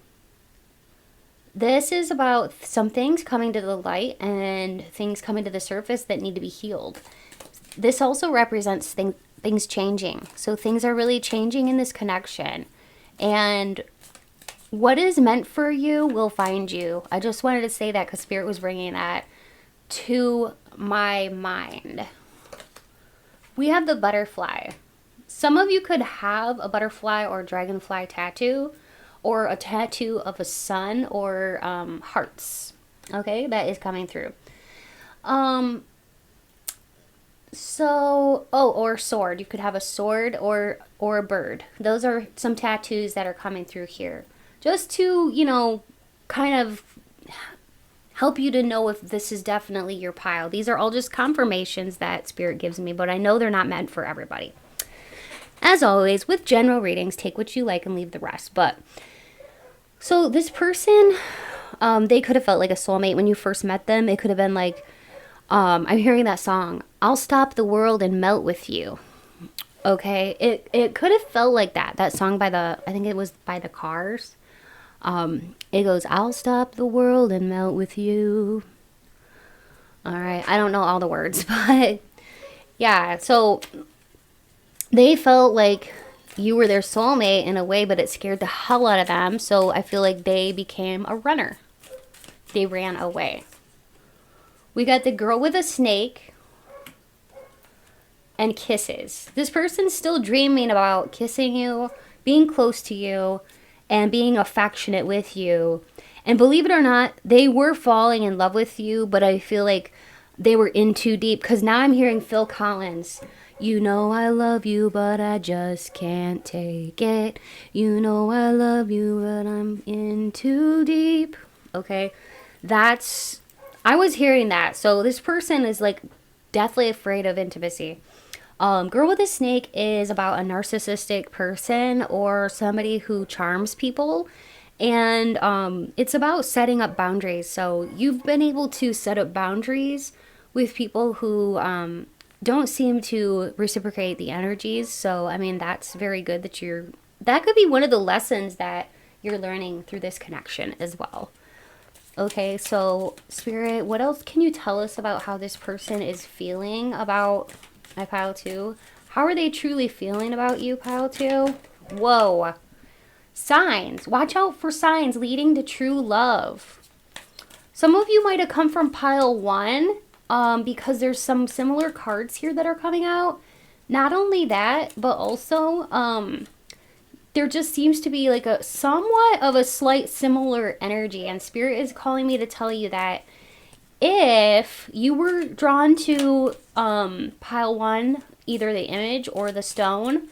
This is about some things coming to the light and things coming to the surface that need to be healed. This also represents things changing. So things are really changing in this connection. And what is meant for you will find you. I just wanted to say that because Spirit was bringing that to my mind. We have the butterfly. Some of you could have a butterfly or dragonfly tattoo, or a tattoo of a sun or hearts. Okay, that is coming through. So, or sword. You could have a sword or a bird. Those are some tattoos that are coming through here. Just to, you know, kind of help you to know if this is definitely your pile. These are all just confirmations that Spirit gives me, but I know they're not meant for everybody. As always, with general readings, take what you like and leave the rest. But, so this person, they could have felt like a soulmate when you first met them. It could have been like, I'm hearing that song, I'll stop the world and melt with you. Okay, it could have felt like that song by I think it was by the Cars. It goes, I'll stop the world and melt with you. All right, I don't know all the words, but yeah, so they felt like you were their soulmate in a way, but it scared the hell out of them. So I feel like they became a runner. They ran away. We got the girl with a snake and kisses. This person's still dreaming about kissing you, being close to you, and being affectionate with you. And believe it or not, they were falling in love with you, but I feel like they were in too deep, because now I'm hearing Phil Collins. You know I love you, but I just can't take it. You know I love you, but I'm in too deep. Okay, I was hearing that. So this person is like deathly afraid of intimacy. Girl with a Snake is about a narcissistic person or somebody who charms people. And it's about setting up boundaries. So you've been able to set up boundaries with people who don't seem to reciprocate the energies. So, I mean, that's very good that that could be one of the lessons that you're learning through this connection as well. Okay, so Spirit, what else can you tell us about how this person is feeling about my pile 2? How are they truly feeling about you, pile 2? Whoa. Signs. Watch out for signs leading to true love. Some of you might have come from pile 1 because there's some similar cards here that are coming out. Not only that, but also there just seems to be like a somewhat of a slight similar energy, and Spirit is calling me to tell you that if you were drawn to pile 1, either the image or the stone,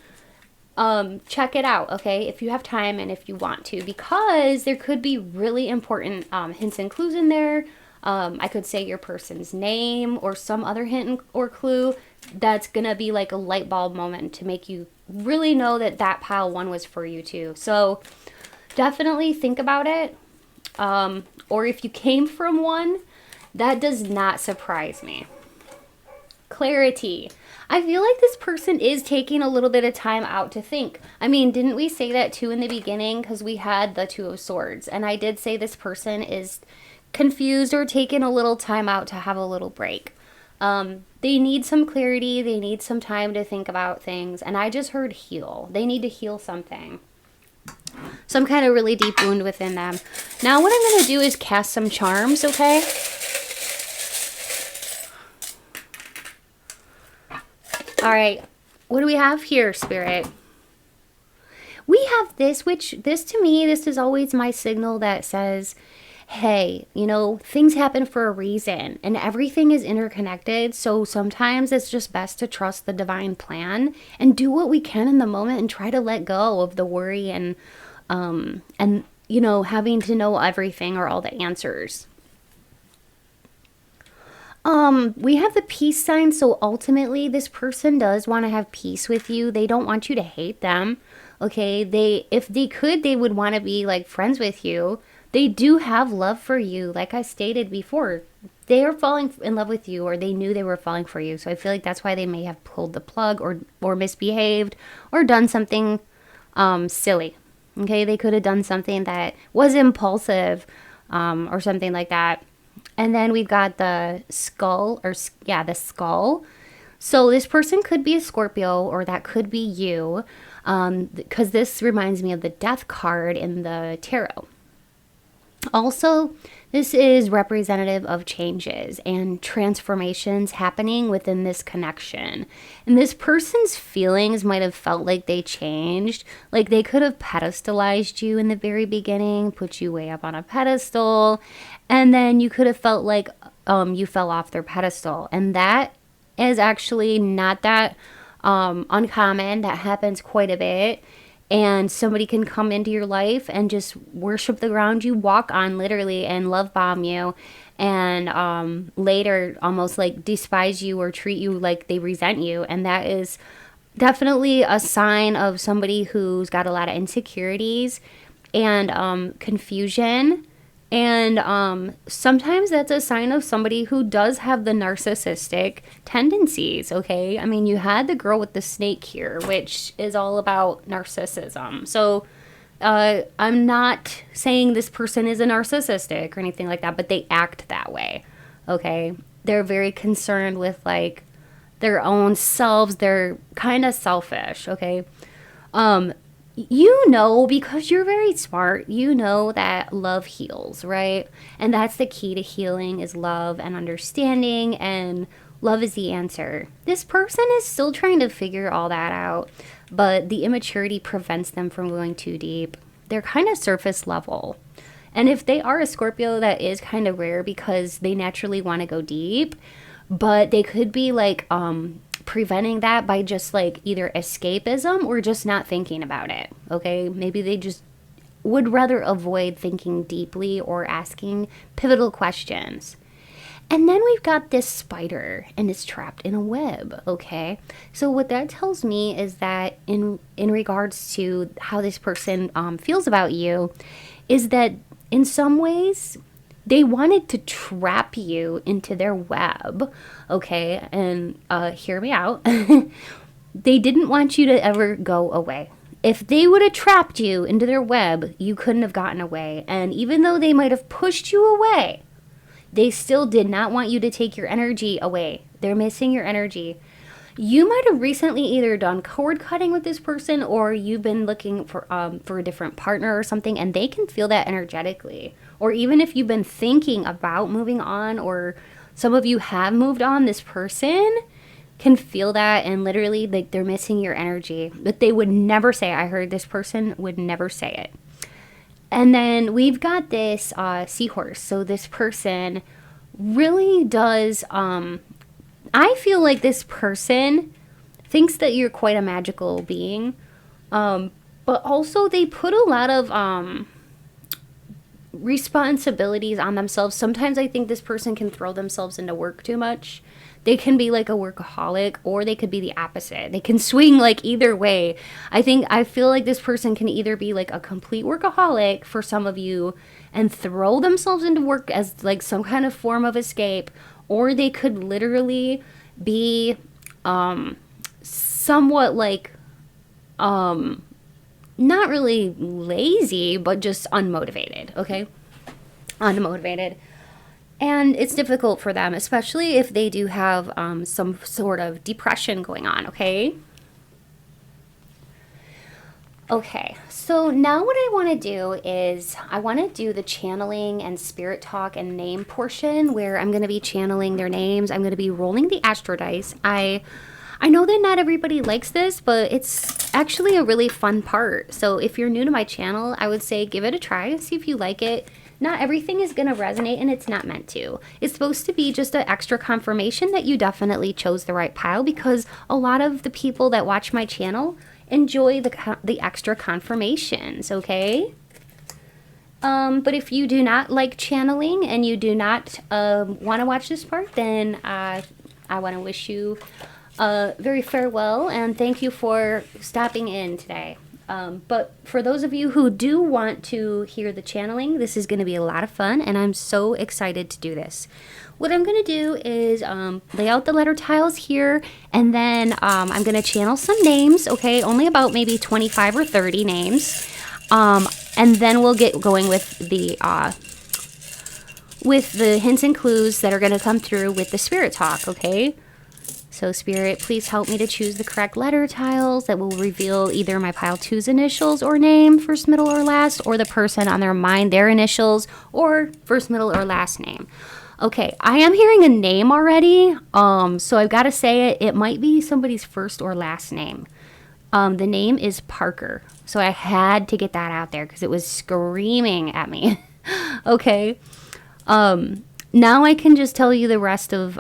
check it out, okay, if you have time and if you want to, because there could be really important hints and clues in there. I could say your person's name or some other hint or clue that's gonna be like a light bulb moment to make you really know that that pile 1 was for you too. So definitely think about it. Or if you came from 1, that does not surprise me. Clarity. I feel like this person is taking a little bit of time out to think. I mean, didn't we say that too in the beginning? Because we had the 2 of Swords. And I did say this person is confused or taking a little time out to have a little break. They need some clarity. They need some time to think about things. And I just heard heal. They need to heal something. Some kind of really deep wound within them. Now what I'm going to do is cast some charms, okay? All right. What do we have here, Spirit? We have this, which this to me, this is always my signal that says, hey, you know, things happen for a reason and everything is interconnected. So sometimes it's just best to trust the divine plan and do what we can in the moment and try to let go of the worry and you know, having to know everything or all the answers. We have the peace sign. So ultimately this person does want to have peace with you. They don't want you to hate them. Okay. If they could, they would want to be like friends with you. They do have love for you. Like I stated before, they are falling in love with you, or they knew they were falling for you. So I feel like that's why they may have pulled the plug or misbehaved or done something silly. Okay. They could have done something that was impulsive or something like that. And then we've got the skull, the skull. So this person could be a Scorpio, or that could be you, because this reminds me of the death card in the tarot. Also, this is representative of changes and transformations happening within this connection. And this person's feelings might have felt like they changed. Like they could have pedestalized you in the very beginning, put you way up on a pedestal, and then you could have felt like you fell off their pedestal. And that is actually not that uncommon. That happens quite a bit. And somebody can come into your life and just worship the ground you walk on, literally, and love bomb you, and later almost like despise you or treat you like they resent you. And that is definitely a sign of somebody who's got a lot of insecurities and confusion. And sometimes that's a sign of somebody who does have the narcissistic tendencies, okay? I mean, you had the girl with the snake here, which is all about narcissism. So I'm not saying this person is a narcissistic or anything like that, but they act that way, okay? They're very concerned with, like, their own selves. They're kind of selfish, okay? You know, because you're very smart, you know that love heals, right? And that's the key to healing, is love and understanding, and love is the answer. This person is still trying to figure all that out, but the immaturity prevents them from going too deep. They're kind of surface level. And if they are a Scorpio, that is kind of rare because they naturally want to go deep, but they could be like preventing that by just like either escapism or just not thinking about it, okay? Maybe they just would rather avoid thinking deeply or asking pivotal questions. And then we've got this spider, and it's trapped in a web, okay? So what that tells me is that in regards to how this person feels about you, is that in some ways They wanted to trap you into their web, okay? And hear me out. They didn't want you to ever go away. If they would have trapped you into their web, you couldn't have gotten away. And even though they might have pushed you away, they still did not want you to take your energy away. They're missing your energy. You might have recently either done cord cutting with this person, or you've been looking for a different partner or something, and they can feel that energetically. Or even if you've been thinking about moving on, or some of you have moved on, this person can feel that, and literally like they're missing your energy. But they would never say, I heard this person would never say it. And then we've got this seahorse. So this person really does... I feel like this person thinks that you're quite a magical being, but also they put a lot of responsibilities on themselves. Sometimes I think this person can throw themselves into work too much. They can be like a workaholic, or they could be the opposite. They can swing like either way. I feel like this person can either be like a complete workaholic for some of you and throw themselves into work as like some kind of form of escape, or they could literally be somewhat like not really lazy, but just unmotivated, okay? Unmotivated. And it's difficult for them, especially if they do have some sort of depression going on, okay? Okay, so now what I want to do is I want to do the channeling and spirit talk and name portion, where I'm going to be channeling their names. I'm going to be rolling the astro dice. I know that not everybody likes this, but it's actually a really fun part. So if you're new to my channel, I would say give it a try, see if you like it. Not everything is going to resonate, and it's not meant to. It's supposed to be just an extra confirmation that you definitely chose the right pile, because a lot of the people that watch my channel enjoy the extra confirmations, okay? But if you do not like channeling and you do not want to watch this part, then I want to wish you very farewell and thank you for stopping in today. But for those of you who do want to hear the channeling, this is going to be a lot of fun, and I'm so excited to do this. What I'm going to do is lay out the letter tiles here, and then I'm going to channel some names, okay? Only about maybe 25 or 30 names. And then we'll get going with the hints and clues that are going to come through with the spirit talk, okay? So Spirit, please help me to choose the correct letter tiles that will reveal either my pile 2's initials or name, first, middle, or last, or the person on their mind, their initials, or first, middle, or last name. Okay, I am hearing a name already, so I've got to say it. It might be somebody's first or last name. The name is Parker, so I had to get that out there because it was screaming at me. Okay, now I can just tell you the rest of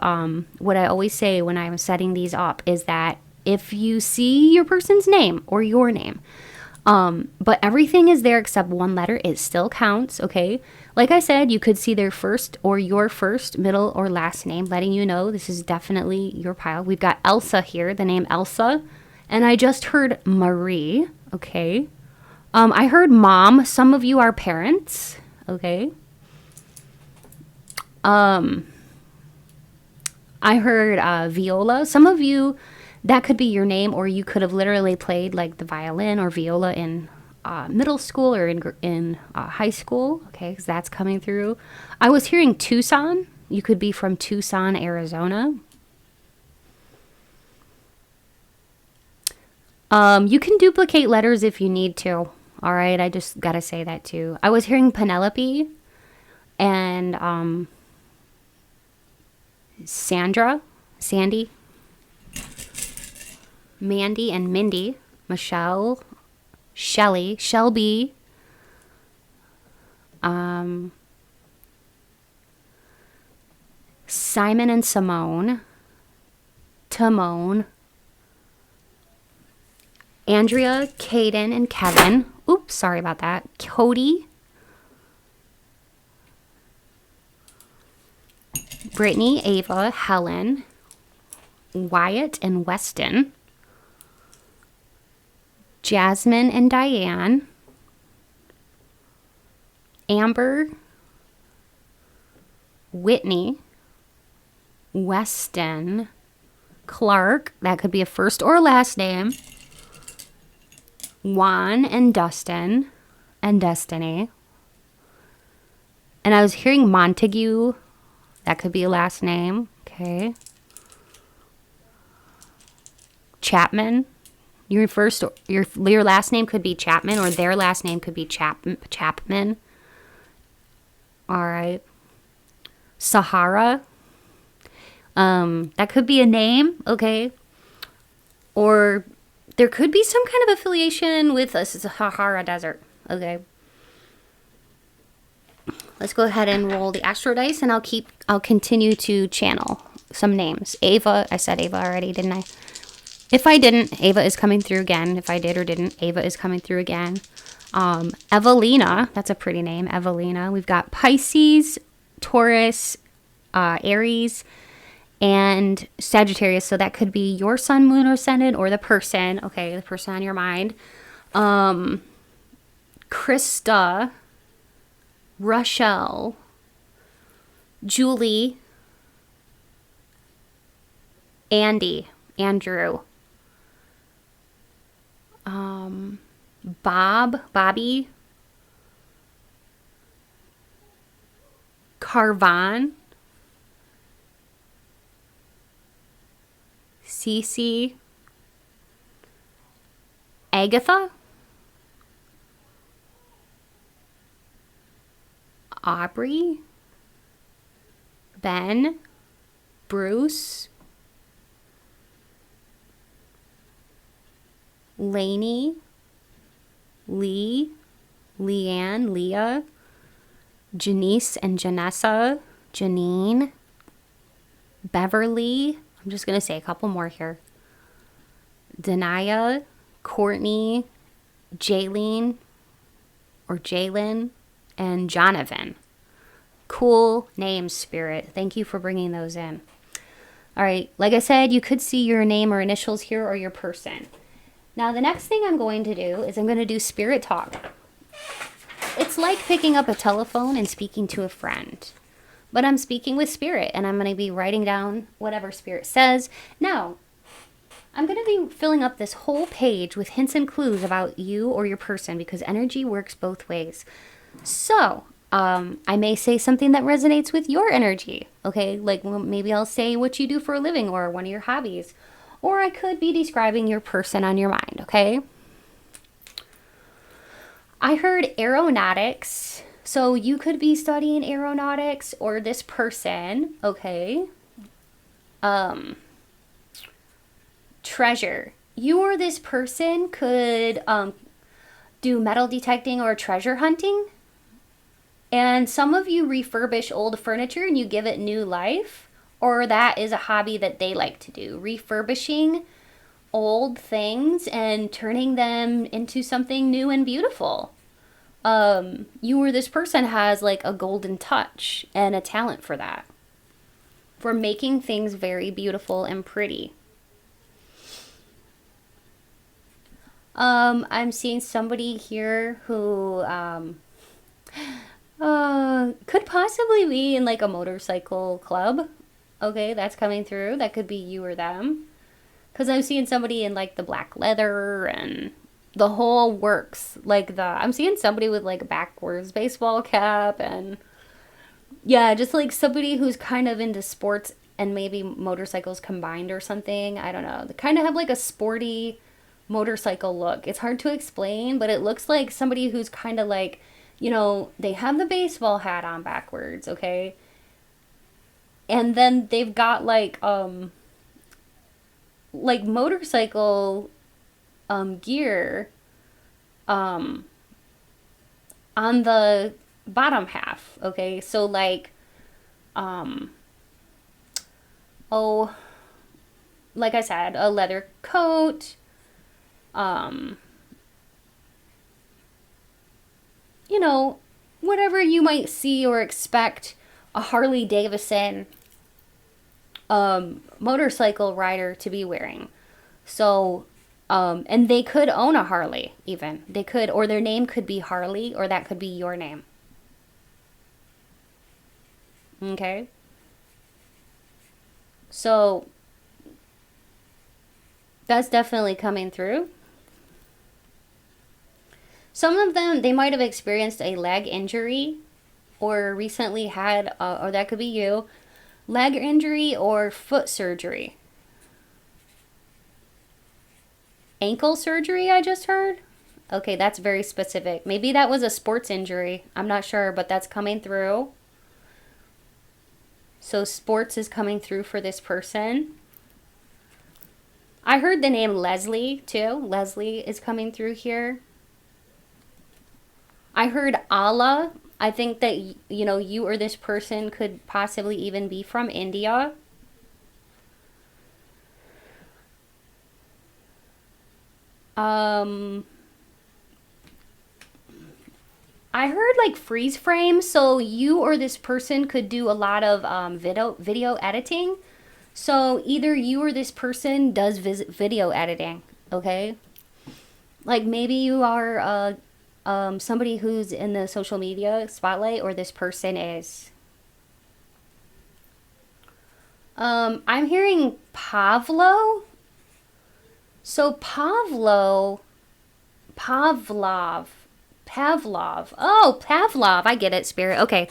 what I always say when I'm setting these up is that if you see your person's name or your name, but everything is there except one letter, it still counts, okay? Like I said, you could see their first or your first, middle, or last name, letting you know this is definitely your pile. We've got Elsa here, the name Elsa, and I just heard Marie, okay? I heard mom. Some of you are parents, okay? I heard viola. Some of you, that could be your name, or you could have literally played like the violin or viola in middle school or in high school, okay, because that's coming through. I was hearing Tucson. You could be from Tucson, Arizona. You can duplicate letters if you need to. All right, I just got to say that too. I was hearing Penelope and Sandra, Sandy, Mandy and Mindy, Michelle, Shelly, Shelby, Simon and Simone, Timon, Andrea, Caden, and Kevin. Oops, sorry about that. Cody, Brittany, Ava, Helen, Wyatt, and Weston, Jasmine and Diane, Amber, Whitney, Weston, Clark, that could be a first or last name, Juan and Dustin and Destiny. And I was hearing Montague, that could be a last name, okay. Chapman, your last name could be Chapman, or their last name could be Chapman. All right. Sahara, that could be a name, okay. Or there could be some kind of affiliation with a Sahara Desert, okay. Let's go ahead and roll the astro dice, and I'll continue to channel some names. Ava, I said Ava already, didn't I? If I didn't, Ava is coming through again. If I did or didn't, Ava is coming through again. Evelina, that's a pretty name, Evelina. We've got Pisces, Taurus, Aries, and Sagittarius. So that could be your sun, moon, or ascendant, or the person. Okay, the person on your mind. Krista, Rochelle, Julie, Andy, Andrew, Bobby, Carvon, Cece, Agatha, Aubrey, Ben, Bruce, Lainey, Lee, Leanne, Leah, Janice and Janessa, Janine, Beverly, I'm just going to say a couple more here, Denia, Courtney, Jaylene, or Jalen, and Jonathan. Cool names, Spirit. Thank you for bringing those in. All right, like I said, you could see your name or initials here or your person. Now, the next thing I'm going to do is I'm going to do Spirit Talk. It's like picking up a telephone and speaking to a friend. But I'm speaking with Spirit, and I'm going to be writing down whatever Spirit says. Now, I'm going to be filling up this whole page with hints and clues about you or your person, because energy works both ways. So, I may say something that resonates with your energy, okay? Like, well, maybe I'll say what you do for a living or one of your hobbies. Or I could be describing your person on your mind, okay? I heard aeronautics. So you could be studying aeronautics, or this person, okay? Treasure. You or this person could do metal detecting or treasure hunting. And some of you refurbish old furniture and you give it new life, or that is a hobby that they like to do, refurbishing old things and turning them into something new and beautiful. You or this person has like a golden touch and a talent for that, for making things very beautiful and pretty. I'm seeing somebody here who could possibly be in like a motorcycle club. Okay, that's coming through. That could be you or them. Because I'm seeing somebody in like the black leather and the whole works. Like I'm seeing somebody with like a backwards baseball cap, and yeah, just like somebody who's kind of into sports and maybe motorcycles combined or something. I don't know. They kind of have like a sporty motorcycle look. It's hard to explain, but it looks like somebody who's kind of like, you know, they have the baseball hat on backwards, okay? And then they've got like motorcycle gear on the bottom half, okay? So like like I said, a leather coat, you know, whatever you might see or expect a Harley Davidson motorcycle rider to be wearing. So, and they could own a Harley even. They could, or their name could be Harley, or that could be your name. Okay? So that's definitely coming through. Some of them, they might have experienced a leg injury or recently had, or that could be you, leg injury or foot surgery. Ankle surgery, I just heard. Okay, that's very specific. Maybe that was a sports injury. I'm not sure, but that's coming through. So sports is coming through for this person. I heard the name Leslie too. Leslie is coming through here. I heard Allah. I think that, you know, you or this person could possibly even be from India. I heard like freeze frame, so you or this person could do a lot of video editing. So either you or this person does video editing, okay? Like maybe you are somebody who's in the social media spotlight, or this person is. I'm hearing Pavlo. So Pavlov. Oh, Pavlov. I get it, Spirit. Okay.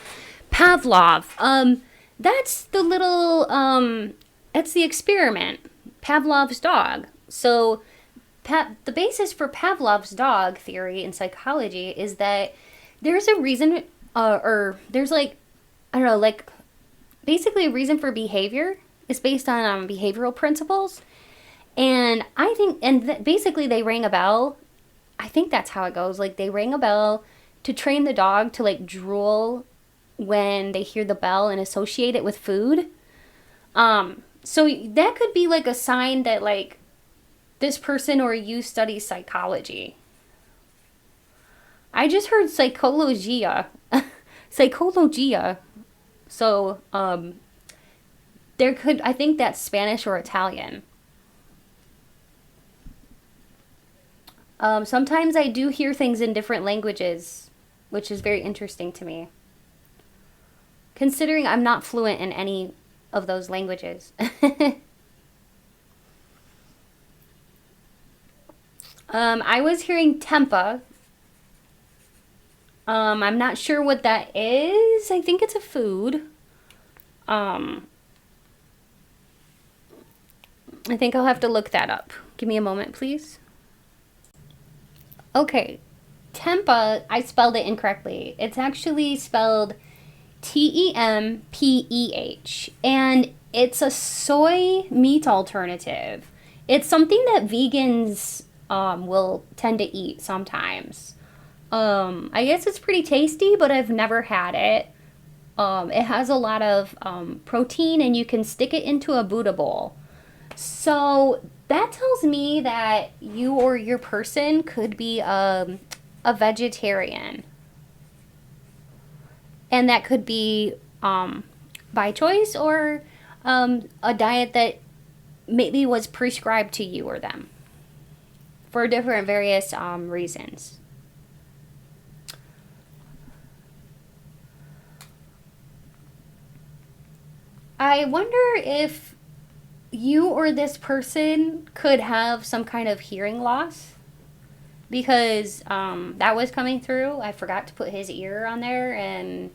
Pavlov. That's the little, it's the experiment. Pavlov's dog. So the basis for Pavlov's dog theory in psychology is that there's a reason, or there's like, I don't know, like basically a reason for behavior is based on behavioral principles. And I think, and basically they ring a bell. I think that's how it goes. Like they ring a bell to train the dog to like drool when they hear the bell and associate it with food. So that could be like a sign that like this person or you study psychology. I just heard psychologia. Psychologia. So, there could, I think that's Spanish or Italian. Sometimes I do hear things in different languages, which is very interesting to me. Considering I'm not fluent in any of those languages. I was hearing tempeh. I'm not sure what that is. I think it's a food. I think I'll have to look that up. Give me a moment, please. Okay, tempeh, I spelled it incorrectly. It's actually spelled Tempeh, and it's a soy meat alternative. It's something that vegans will tend to eat sometimes. I guess it's pretty tasty, but I've never had it. It has a lot of protein, and you can stick it into a Buddha bowl. So that tells me that you or your person could be a vegetarian. And that could be by choice, or a diet that maybe was prescribed to you or them for different various reasons. I wonder if you or this person could have some kind of hearing loss, because that was coming through. I forgot to put his ear on there, and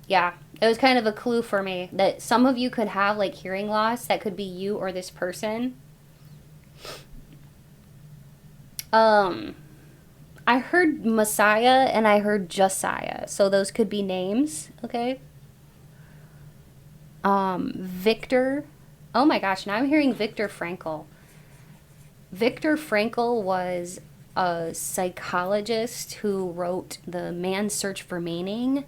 yeah, it was kind of a clue for me that some of you could have like hearing loss. That could be you or this person. I heard Messiah and I heard Josiah, so those could be names. Okay. Victor. Oh my gosh, now I'm hearing Viktor Frankl. Viktor Frankl was a psychologist who wrote The Man's Search for Meaning.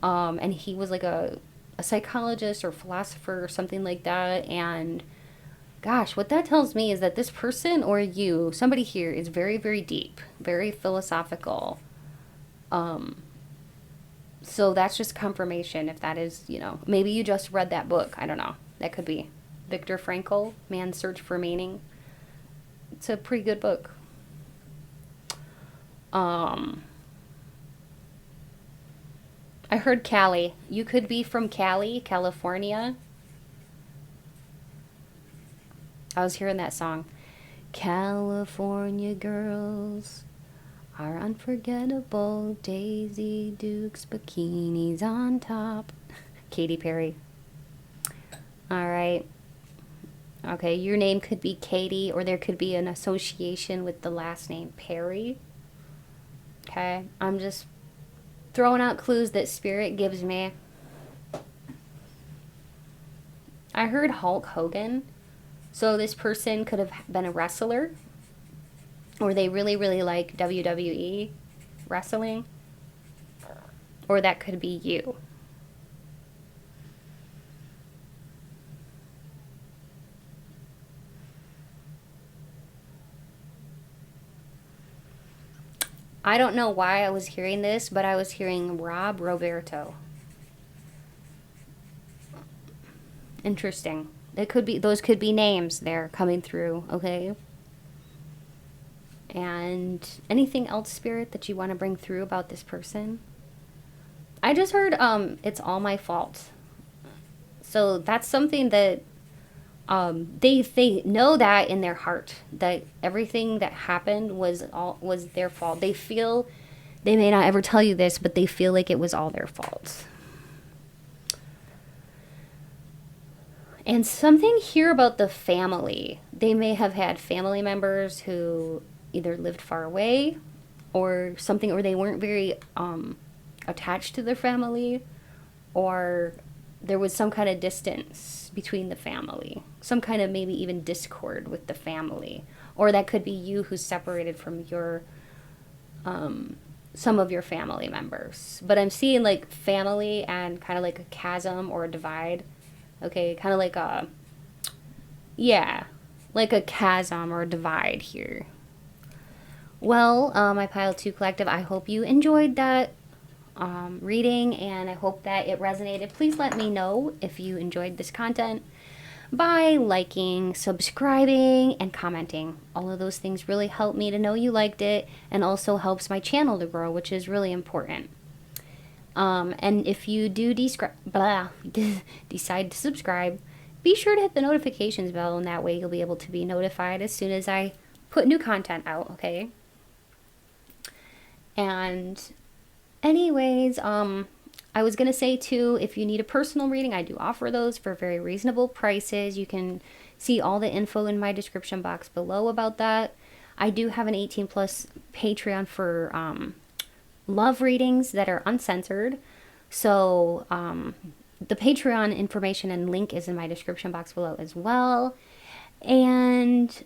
And he was like a psychologist or philosopher or something like that. And gosh, what that tells me is that this person or you, somebody here, is very, very deep, very philosophical. So that's just confirmation if that is, you know, maybe you just read that book. I don't know. That could be Viktor Frankl, Man's Search for Meaning. It's a pretty good book. I heard Cali. You could be from Cali, California. I was hearing that song. California girls are unforgettable. Daisy Dukes bikinis on top. Katy Perry. All right. Okay, your name could be Katie, or there could be an association with the last name Perry. Okay, I'm just throwing out clues that Spirit gives me. I heard Hulk Hogan. So this person could have been a wrestler, or they really, really like WWE wrestling, or that could be you. I don't know why I was hearing this, but I was hearing Rob Roberto. Interesting. It could be, those could be names there coming through, okay? And anything else, Spirit, that you want to bring through about this person? I just heard it's all my fault. So that's something that they know that in their heart, that everything that happened was their fault. They feel, they may not ever tell you this, but they feel like it was all their fault. And something here about the family. They may have had family members who either lived far away or something, or they weren't very attached to their family, or there was some kind of distance between the family, some kind of maybe even discord with the family, or that could be you who's separated from your some of your family members. But I'm seeing like family and kind of like a chasm or a divide. Okay, kind of like a, yeah, like a chasm or a divide here. Well, my Pile 2 Collective, I hope you enjoyed that reading, and I hope that it resonated. Please let me know if you enjoyed this content by liking, subscribing, and commenting. All of those things really help me to know you liked it, and also helps my channel to grow, which is really important. And if you do decide to subscribe, be sure to hit the notifications bell, and that way you'll be able to be notified as soon as I put new content out, okay? And anyways, I was going to say too, if you need a personal reading, I do offer those for very reasonable prices. You can see all the info in my description box below about that. I do have an 18 plus Patreon for love readings that are uncensored. So the Patreon information and link is in my description box below as well. And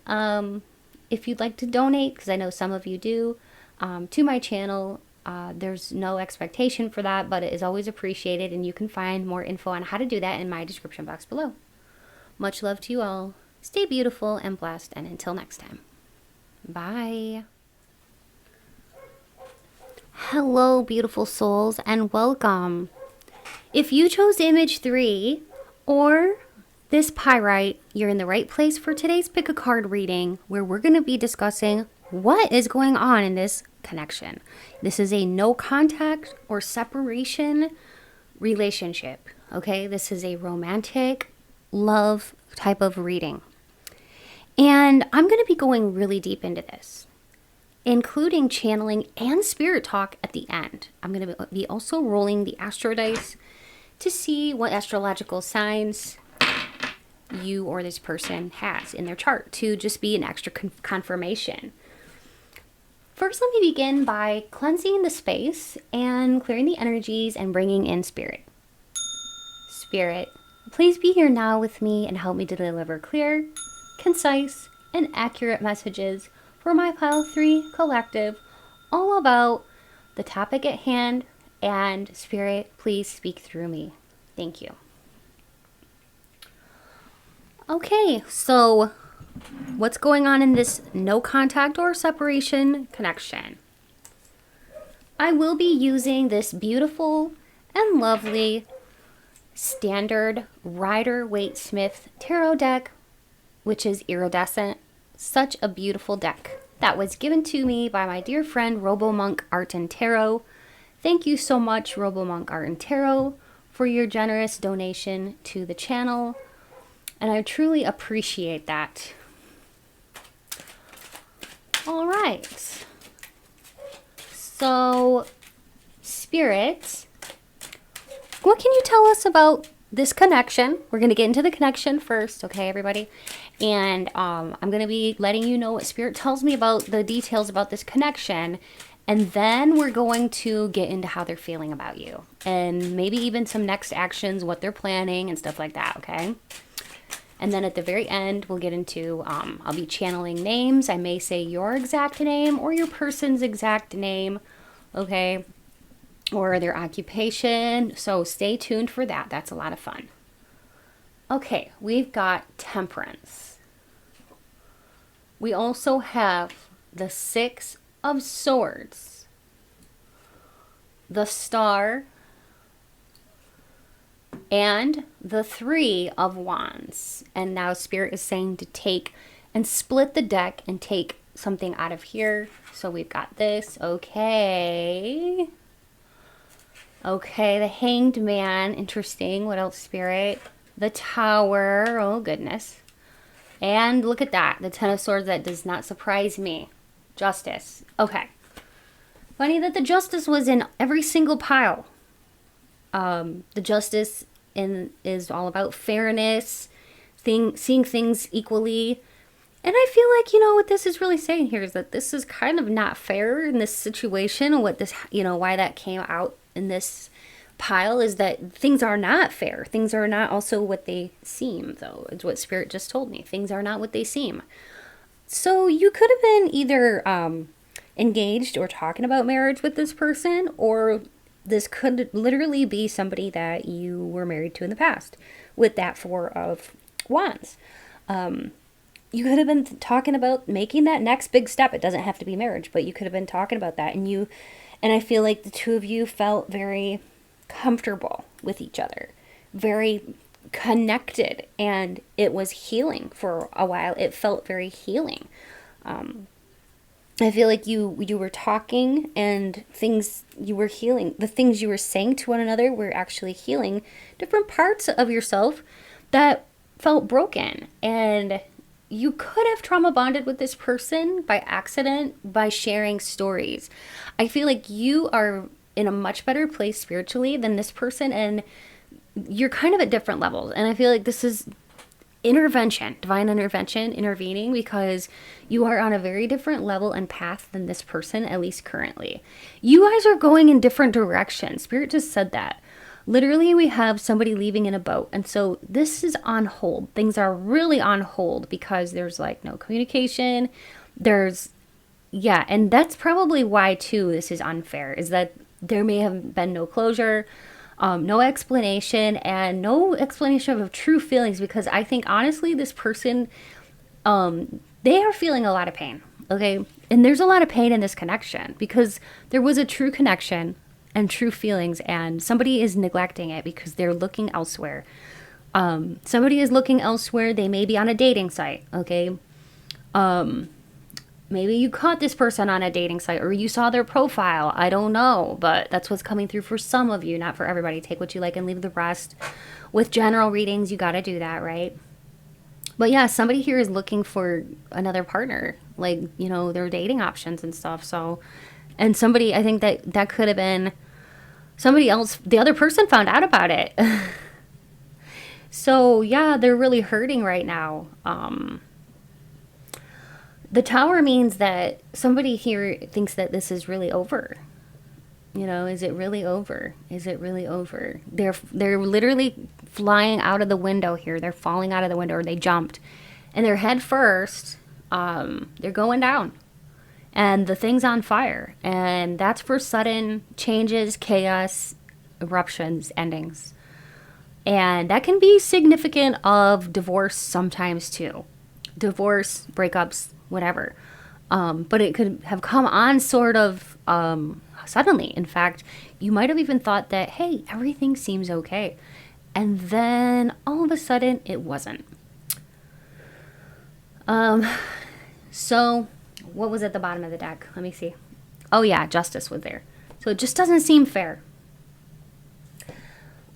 if you'd like to donate, because I know some of you do, to my channel, there's no expectation for that, but it is always appreciated, and you can find more info on how to do that in my description box below. Much love to you all. Stay beautiful and blessed, and until next time. Bye. Hello, beautiful souls, and welcome. If you chose image 3 or this pyrite, you're in the right place for today's pick a card reading, where we're going to be discussing what is going on in this connection. This is a no contact or separation relationship, okay? This is a romantic love type of reading. And I'm going to be going really deep into this, including channeling and spirit talk at the end. I'm going to be also rolling the astro dice to see what astrological signs you or this person has in their chart, to just be an extra confirmation. First, let me begin by cleansing the space and clearing the energies and bringing in spirit. Spirit, please be here now with me and help me to deliver clear, concise, and accurate messages for my Pile 3 Collective, all about the topic at hand. And Spirit, please speak through me. Thank you. Okay, so what's going on in this no contact or separation connection? I will be using this beautiful and lovely standard Rider-Waite-Smith tarot deck, which is iridescent. Such a beautiful deck that was given to me by my dear friend RoboMonk Art and Tarot. Thank you so much, RoboMonk Art and Tarot, for your generous donation to the channel, and I truly appreciate that. All right. So, Spirit, what can you tell us about this connection? We're going to get into the connection first, okay, everybody? And I'm going to be letting you know what Spirit tells me about the details about this connection. And then we're going to get into how they're feeling about you. And maybe even some next actions, what they're planning and stuff like that, okay? And then at the very end, we'll get into, I'll be channeling names. I may say your exact name or your person's exact name, okay? Or their occupation. So stay tuned for that. That's a lot of fun. Okay, we've got Temperance. We also have the Six of Swords, the Star, and the Three of Wands. And now Spirit is saying to take and split the deck and take something out of here. So we've got this. Okay. Okay, the Hanged Man. Interesting. What else, Spirit? The Tower. Oh, goodness. And look at that. The Ten of Swords. That does not surprise me. Justice. Okay. Funny that the Justice was in every single pile. The Justice is all about fairness, seeing things equally. And I feel like, you know, what this is really saying here is that this is kind of not fair in this situation. And what this, you know, why that came out in this pile is that things are not fair. Things are not also what they seem, though. It's what Spirit just told me. Things are not what they seem. So you could have been either engaged or talking about marriage with this person, or this could literally be somebody that you were married to in the past with that Four of Wands. You could have been talking about making that next big step. It doesn't have to be marriage, but you could have been talking about that. And I feel like the two of you felt very comfortable with each other, very connected, and it was healing for a while. It felt very healing. I feel like you were talking and things you were healing. The things you were saying to one another were actually healing different parts of yourself that felt broken. And you could have trauma bonded with this person by accident by sharing stories. I feel like you are in a much better place spiritually than this person, and you're kind of at different levels. And I feel like this is intervention, divine intervention, intervening, because you are on a very different level and path than this person, at least currently. You guys are going in different directions. Spirit just said that. Literally, we have somebody leaving in a boat. And so this is on hold. Things are really on hold because there's like no communication. And that's probably why too this is unfair, is that there may have been no closure, no explanation, and no explanation of true feelings, because I think honestly this person, they are feeling a lot of pain, okay? And there's a lot of pain in this connection because there was a true connection and true feelings, and somebody is neglecting it because they're looking elsewhere. Somebody is looking elsewhere. They may be on a dating site, okay? Maybe you caught this person on a dating site, or you saw their profile. I don't know, but that's what's coming through for some of you, not for everybody. Take what you like and leave the rest. With general readings, you got to do that, right? But yeah, somebody here is looking for another partner, like, you know, their dating options and stuff. So, and somebody, I think that could have been somebody else. The other person found out about it. So yeah, they're really hurting right now. The Tower means that somebody here thinks that this is really over. You know, is it really over? Is it really over? They're literally flying out of the window here. They're falling out of the window, or they jumped. And they're head first. They're going down. And the thing's on fire. And that's for sudden changes, chaos, eruptions, endings. And that can be significant of divorce sometimes too. Divorce, breakups, whatever. But it could have come on sort of suddenly. In fact, you might have even thought that, hey, everything seems okay. And then all of a sudden it wasn't. So what was at the bottom of the deck? Let me see. Oh yeah, Justice was there. So So it just doesn't seem fair.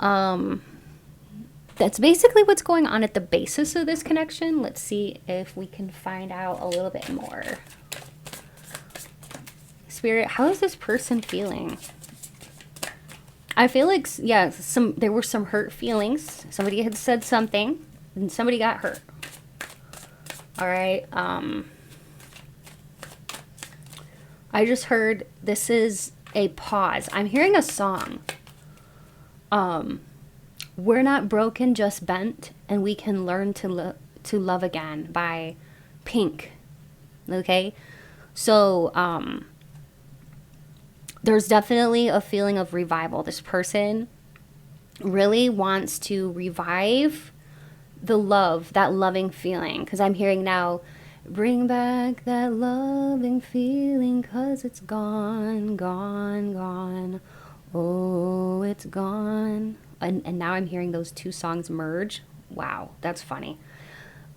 That's basically what's going on at the basis of this connection. Let's see if we can find out a little bit more. Spirit, how is this person feeling? I feel like, yeah, there were some hurt feelings. Somebody had said something and somebody got hurt. All right. I just heard this is a pause. I'm hearing a song. We're not broken, just bent, and we can learn to love again by Pink. Okay? So, there's definitely a feeling of revival. This person really wants to revive the love, that loving feeling. Because I'm hearing now, bring back that loving feeling, 'cause it's gone, gone, gone. Oh, it's gone. And now I'm hearing those two songs merge. Wow, that's funny.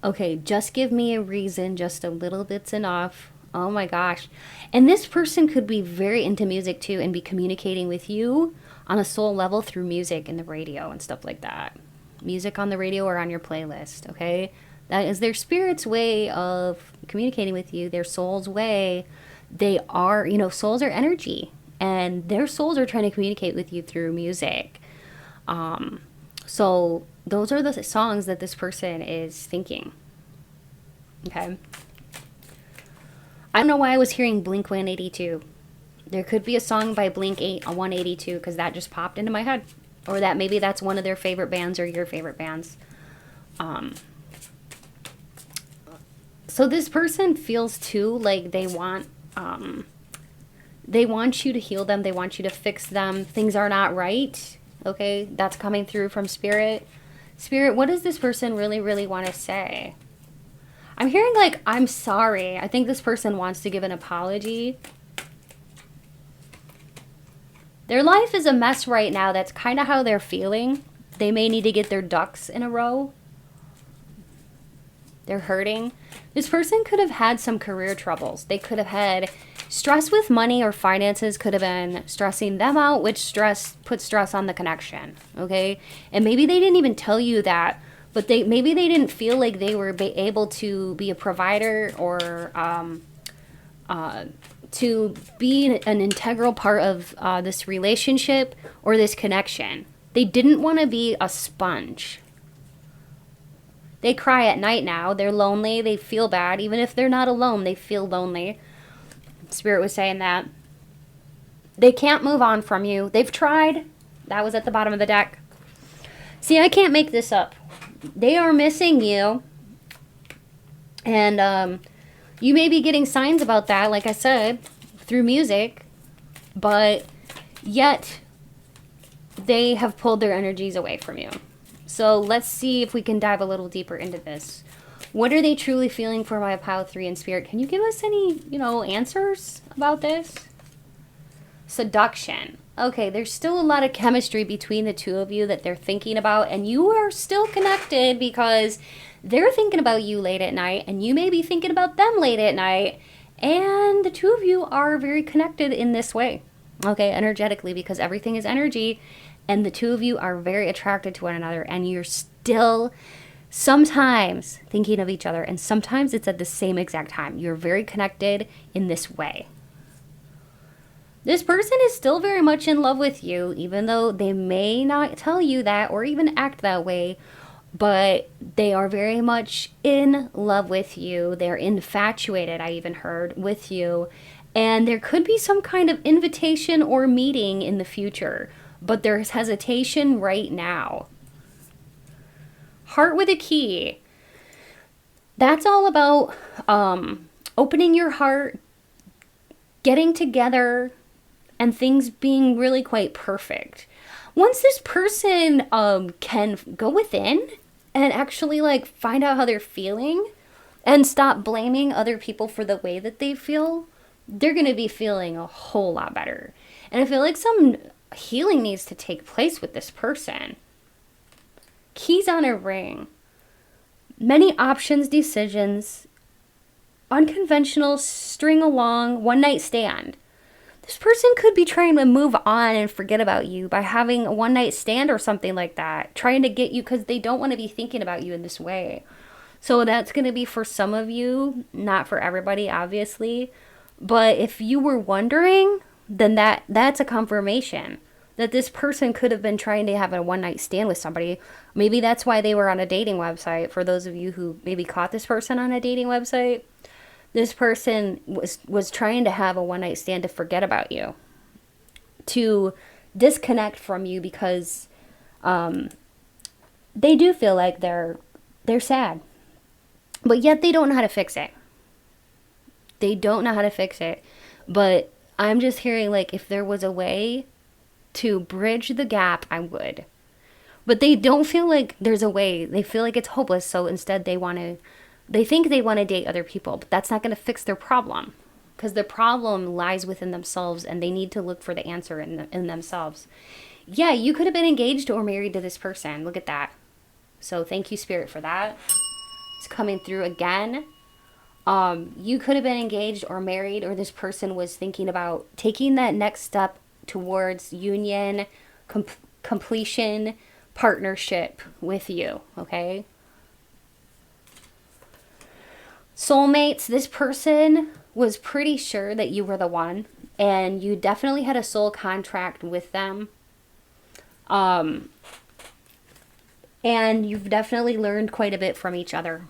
Okay, just give me a reason, just a little bit's enough. Oh my gosh. And this person could be very into music too and be communicating with you on a soul level through music and the radio and stuff like that. Music on the radio or on your playlist, okay? That is their spirit's way of communicating with you, their soul's way. They are, you know, souls are energy, and their souls are trying to communicate with you through music. So those are the songs that this person is thinking. Okay. I don't know why I was hearing Blink 182. There could be a song by Blink 182 because that just popped into my head. Or that maybe that's one of their favorite bands or your favorite bands. So this person feels too like they want you to heal them. They want you to fix them. Things are not right. Okay, that's coming through from Spirit. Spirit, what does this person really, really want to say? I'm hearing like, I'm sorry. I think this person wants to give an apology. Their life is a mess right now. That's kind of how they're feeling. They may need to get their ducks in a row. They're hurting. This person could have had some career troubles. They could have had stress with money or finances, could have been stressing them out, which put stress on the connection, okay? And maybe they didn't even tell you that, but maybe they didn't feel like they were able to be a provider or to be an integral part of this relationship or this connection. They didn't want to be a sponge. They cry at night now. They're lonely. They feel bad. Even if they're not alone, they feel lonely. Spirit was saying that. They can't move on from you. They've tried. That was at the bottom of the deck. See, I can't make this up. They are missing you. And you may be getting signs about that, like I said, through music. But yet, they have pulled their energies away from you. So let's see if we can dive a little deeper into this. What are they truly feeling for my pile 3 in Spirit? Can you give us any, answers about this? Seduction. Okay, there's still a lot of chemistry between the two of you that they're thinking about, and you are still connected because they're thinking about you late at night, and you may be thinking about them late at night, and the two of you are very connected in this way, okay, energetically, because everything is energy, and the two of you are very attracted to one another, and you're still sometimes thinking of each other, and sometimes it's at the same exact time. You're very connected in this way. This person is still very much in love with you, even though they may not tell you that or even act that way, but they are very much in love with you. They're infatuated, I even heard, with you, and there could be some kind of invitation or meeting in the future, but there's hesitation right now. Heart with a key. That's all about opening your heart, getting together, and things being really quite perfect. Once this person can go within and actually find out how they're feeling and stop blaming other people for the way that they feel, they're going to be feeling a whole lot better. And I feel like some healing needs to take place with this person. Keys on a ring. Many options, decisions, unconventional, string along, one night stand. This person could be trying to move on and forget about you by having a one night stand or something like that, trying to get you because they don't want to be thinking about you in this way. So that's going to be for some of you, not for everybody, obviously. But if you were wondering, then that's a confirmation that this person could have been trying to have a one night stand with somebody. Maybe that's why they were on a dating website. For those of you who maybe caught this person on a dating website, this person was trying to have a one night stand to forget about you, to disconnect from you because they do feel like they're sad, but yet they don't know how to fix it. They don't know how to fix it. But I'm just hearing like if there was a way to bridge the gap, I would. But they don't feel like there's a way. They feel like it's hopeless, so instead they think they want to date other people, but that's not going to fix their problem because the problem lies within themselves and they need to look for the answer in themselves. Yeah, you could have been engaged or married to this person. Look at that. So thank you, Spirit, for that. It's coming through again. You could have been engaged or married, or this person was thinking about taking that next step towards union, completion, partnership with you, okay? Soulmates, this person was pretty sure that you were the one, and you definitely had a soul contract with them. And you've definitely learned quite a bit from each other.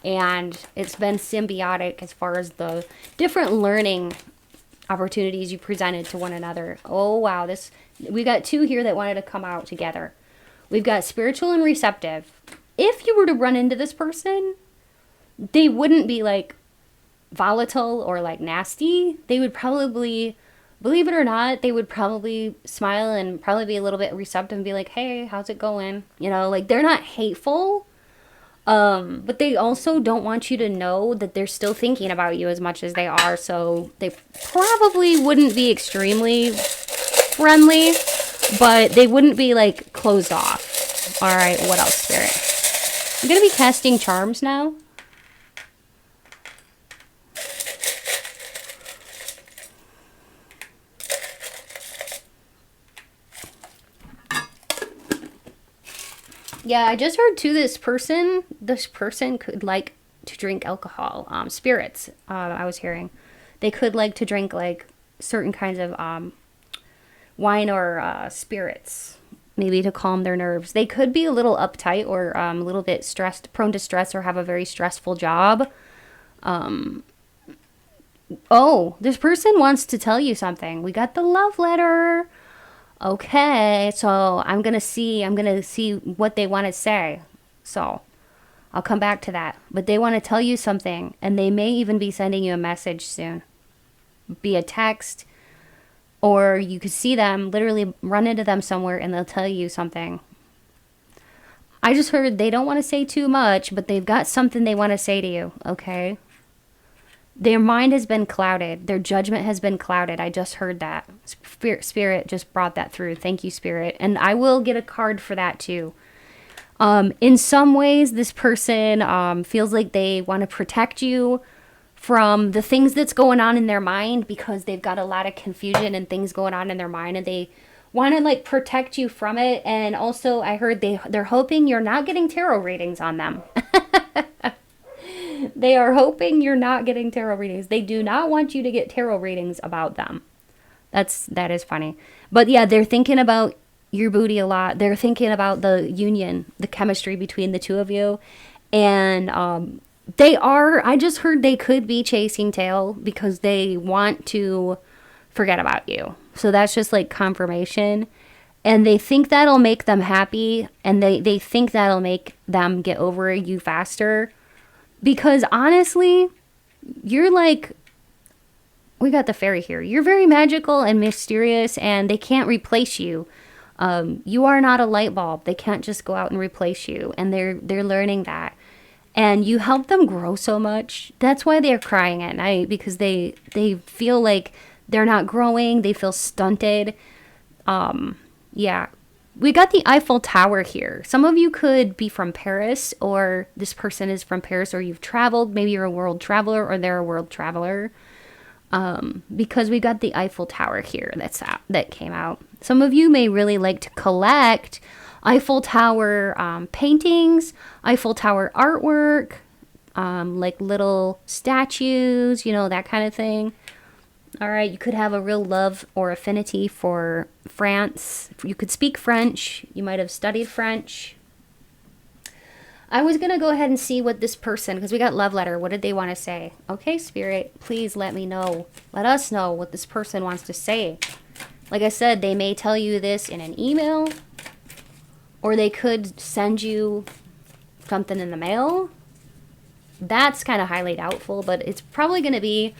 And it's been symbiotic as far as the different learning opportunities you presented to one another. Oh, wow. We got two here that wanted to come out together. We've got spiritual and receptive. If you were to run into this person, they wouldn't be like volatile or like nasty. They would probably, believe it or not, they would probably smile and probably be a little bit receptive and be like, hey, how's it going? You know, like they're not hateful. But they also don't want you to know that they're still thinking about you as much as they are. So they probably wouldn't be extremely friendly, but they wouldn't be like closed off. All right. What else, Spirit? I'm going to be casting charms now. Yeah, I just heard too, this person could like to drink alcohol, spirits, I was hearing. They could like to drink like certain kinds of wine or spirits, maybe to calm their nerves. They could be a little uptight or a little bit stressed, prone to stress, or have a very stressful job. Oh, this person wants to tell you something. We got the love letter. Okay, so I'm gonna see what they want to say. So I'll come back to that. But they want to tell you something, and they may even be sending you a message soon. Be a text, or you could see them, literally run into them somewhere, and they'll tell you something. I just heard they don't want to say too much, but they've got something they want to say to you, okay? Their mind has been clouded. Their judgment has been clouded. I just heard that. Spirit just brought that through. Thank you, Spirit. And I will get a card for that too. In some ways, this person feels like they want to protect you from the things that's going on in their mind because they've got a lot of confusion and things going on in their mind, and they want to like protect you from it. And also, I heard they're hoping you're not getting tarot readings on them. They are hoping you're not getting tarot readings. They do not want you to get tarot readings about them. That is funny. But yeah, they're thinking about your booty a lot. They're thinking about the union, the chemistry between the two of you. And I just heard they could be chasing tail because they want to forget about you. So that's just like confirmation. And they think that'll make them happy. And they think that'll make them get over you faster. Because honestly, you're like, we got the fairy here. You're very magical and mysterious, and they can't replace you. You are not a light bulb. They can't just go out and replace you, and they're learning that. And you help them grow so much. That's why they're crying at night, because they feel like they're not growing. They feel stunted. Yeah. We got the Eiffel Tower here. Some of you could be from Paris, or this person is from Paris, or you've traveled. Maybe you're a world traveler, or they're a world traveler. because we got the Eiffel Tower here that came out. Some of you may really like to collect Eiffel Tower paintings, Eiffel Tower artwork, like little statues, you know, that kind of thing. All right, you could have a real love or affinity for France. You could speak French. You might have studied French. I was going to go ahead and see what this person, because we got love letter. What did they want to say? Okay, Spirit, please let me know. Let us know what this person wants to say. Like I said, they may tell you this in an email, or they could send you something in the mail. That's kind of highly doubtful, but it's probably going to be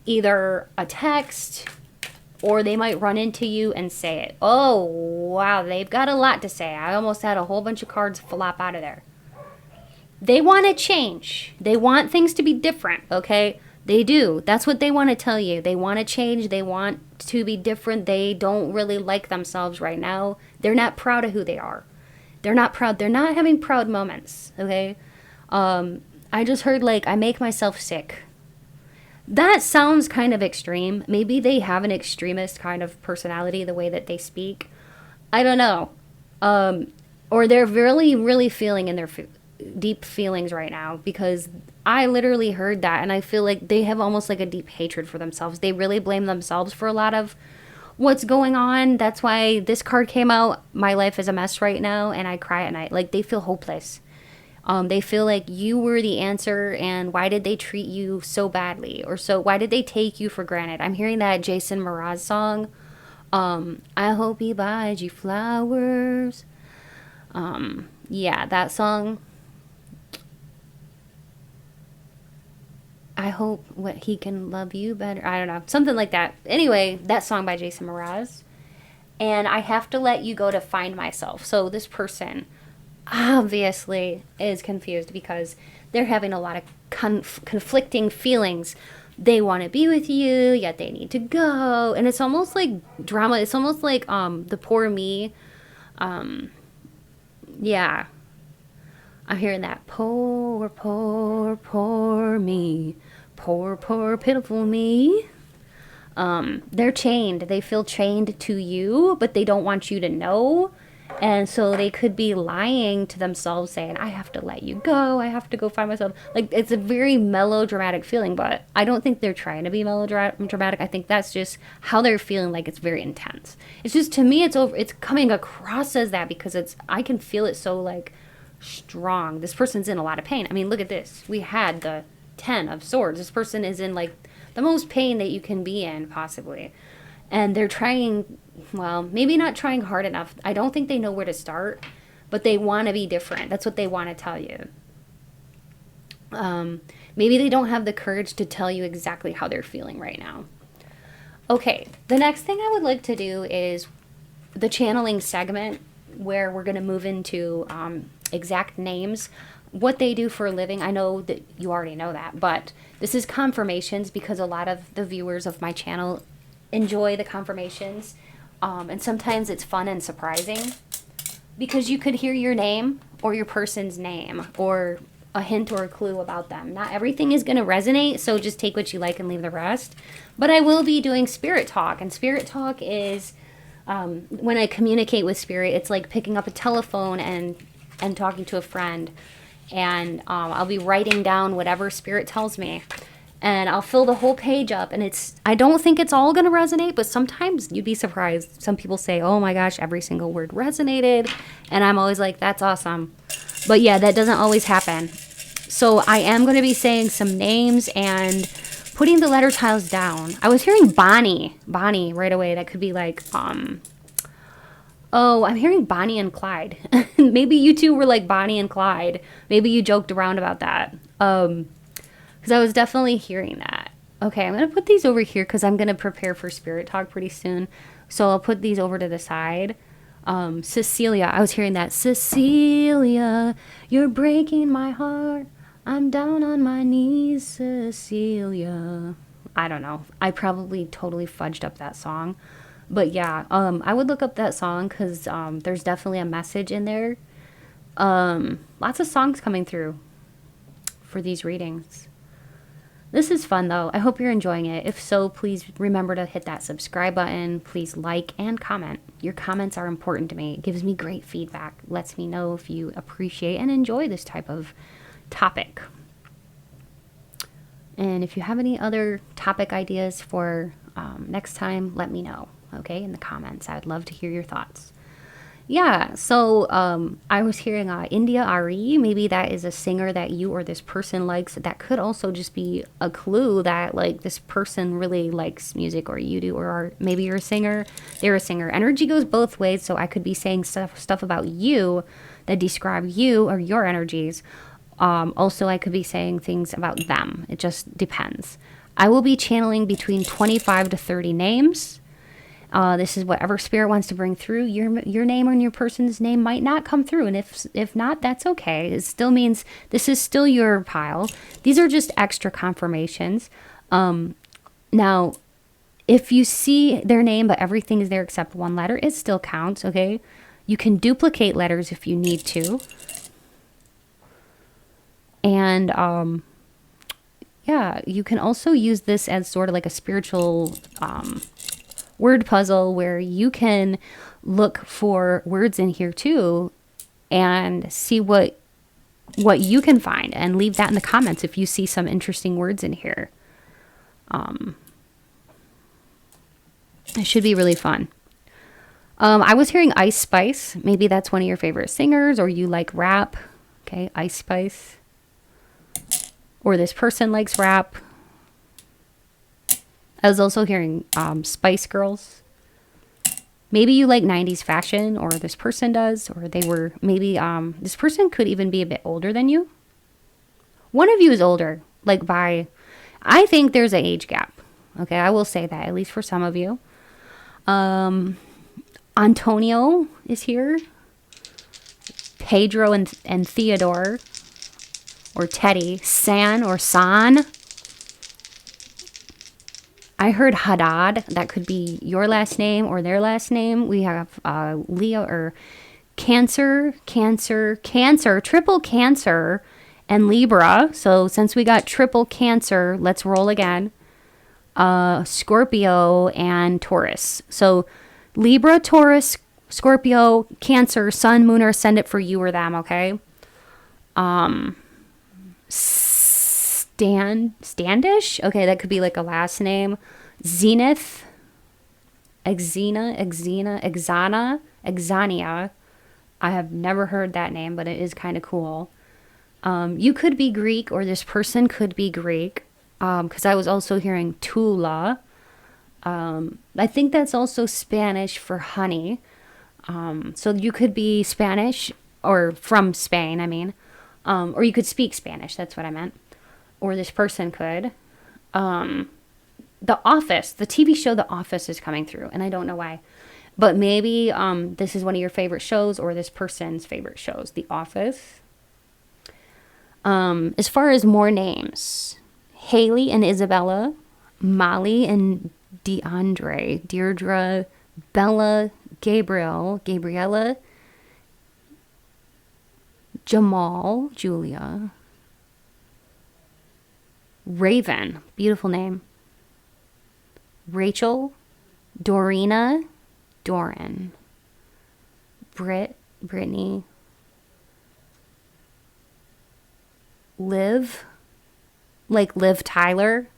either a text, or they might run into you and say it. Oh, wow, they've got a lot to say. I almost had a whole bunch of cards flop out of there. They want to change. They want things to be different, okay? They do. That's what they want to tell you. They want to change. They want to be different. They don't really like themselves right now. They're not proud of who they are. They're not proud. They're not having proud moments, okay? I just heard, like, I make myself sick. That sounds kind of extreme. Maybe they have an extremist kind of personality, the way that they speak. I don't know. Or they're really, really feeling in their deep feelings right now, because I literally heard that, and I feel like they have almost like a deep hatred for themselves. They really blame themselves for a lot of what's going on. That's why this card came out. My life is a mess right now, and I cry at night. Like, they feel hopeless. They feel like you were the answer, and why did they treat you so badly? Or why did they take you for granted? I'm hearing that Jason Mraz song. I hope he buys you flowers. Yeah, that song. I hope he can love you better. I don't know. Something like that. Anyway, that song by Jason Mraz. And I have to let you go to find myself. So this person obviously is confused because they're having a lot of conflicting feelings. They want to be with you, yet they need to go, and it's almost like drama. It's almost like the poor me. Yeah, I'm hearing that poor, poor, poor me, poor, poor, pitiful me. They're chained. They feel chained to you, but they don't want you to know. And so they could be lying to themselves, saying, I have to let you go. I have to go find myself. Like, it's a very melodramatic feeling, but I don't think they're trying to be melodramatic. I think that's just how they're feeling, like it's very intense. It's just, to me, it's coming across as that because I can feel it so, like, strong. This person's in a lot of pain. I mean, look at this. We had the 10 of Swords. This person is in, like, the most pain that you can be in, possibly. And they're trying, well, maybe not trying hard enough. I don't think they know where to start, but they want to be different. That's what they want to tell you. Maybe they don't have the courage to tell you exactly how they're feeling right now. Okay, the next thing I would like to do is the channeling segment, where we're going to move into exact names, what they do for a living. I know that you already know that, but this is confirmations because a lot of the viewers of my channel enjoy the confirmations, and sometimes it's fun and surprising because you could hear your name or your person's name or a hint or a clue about them. Not everything is going to resonate, so just take what you like and leave the rest. But I will be doing spirit talk, and spirit talk is when I communicate with spirit, it's like picking up a telephone and talking to a friend, and I'll be writing down whatever spirit tells me. And I'll fill the whole page up, and I don't think it's all going to resonate, but sometimes you'd be surprised. Some people say, oh my gosh, every single word resonated. And I'm always like, that's awesome. But yeah, that doesn't always happen. So I am going to be saying some names and putting the letter tiles down. I was hearing Bonnie right away. That could be like, oh, I'm hearing Bonnie and Clyde. Maybe you two were like Bonnie and Clyde. Maybe you joked around about that. Because I was definitely hearing that. Okay, I'm going to put these over here because I'm going to prepare for spirit talk pretty soon. So I'll put these over to the side. Cecilia, I was hearing that. Cecilia, you're breaking my heart. I'm down on my knees, Cecilia. I don't know. I probably totally fudged up that song. But yeah, I would look up that song because there's definitely a message in there. Lots of songs coming through for these readings. This is fun though. I hope you're enjoying it. If so, please remember to hit that subscribe button. Please like and comment. Your comments are important to me. It gives me great feedback. Lets me know if you appreciate and enjoy this type of topic. And if you have any other topic ideas for next time, let me know, okay, in the comments. I would love to hear your thoughts. Yeah, so I was hearing India Ari. Maybe that is a singer that you or this person likes. That could also just be a clue that like this person really likes music, or you do, or maybe you're a singer, they're a singer. Energy goes both ways, so I could be saying stuff about you that describe you or your energies. Also, I could be saying things about them. It just depends. I will be channeling between 25 to 30 names. This is whatever spirit wants to bring through. Your name or your person's name might not come through, and if not, that's okay. It still means this is still your pile. These are just extra confirmations. Now, if you see their name but everything is there except one letter, it still counts, okay? You can duplicate letters if you need to. And yeah, you can also use this as sort of like a spiritual word puzzle where you can look for words in here too and see what you can find, and leave that in the comments if you see some interesting words in here. It should be really fun. I was hearing Ice Spice. Maybe that's one of your favorite singers, or you like rap. Okay, Ice Spice. Or this person likes rap. I was also hearing Spice Girls. Maybe you like 90s fashion, or this person does, or they were, maybe this person could even be a bit older than you. One of you is older, like by, I think there's an age gap. Okay, I will say that, at least for some of you. Antonio is here. Pedro and Theodore. Or Teddy. San or San. I heard Haddad. That could be your last name or their last name. We have Leo or Cancer, triple Cancer, and Libra. So since we got triple Cancer, let's roll again. Scorpio and Taurus. So Libra, Taurus, Scorpio, Cancer, Sun, Moon, or Ascendant for you or them, okay? Standish? Okay, that could be like a last name. Zenith, Exania. I have never heard that name, but it is kind of cool. You could be Greek, or this person could be Greek, because I was also hearing Tula. I think that's also Spanish for honey. So you could be Spanish, or from Spain, I mean. Or you could speak Spanish, that's what I meant. Or this person could. The Office, the TV show The Office is coming through, and I don't know why. But maybe this is one of your favorite shows, or this person's favorite shows, The Office. As far as more names, Haley and Isabella, Molly and DeAndre, Deirdre, Bella, Gabriella, Jamal, Julia, Raven, beautiful name, Rachel, Dorina, Doran, Brittany, Liv, like Liv Tyler.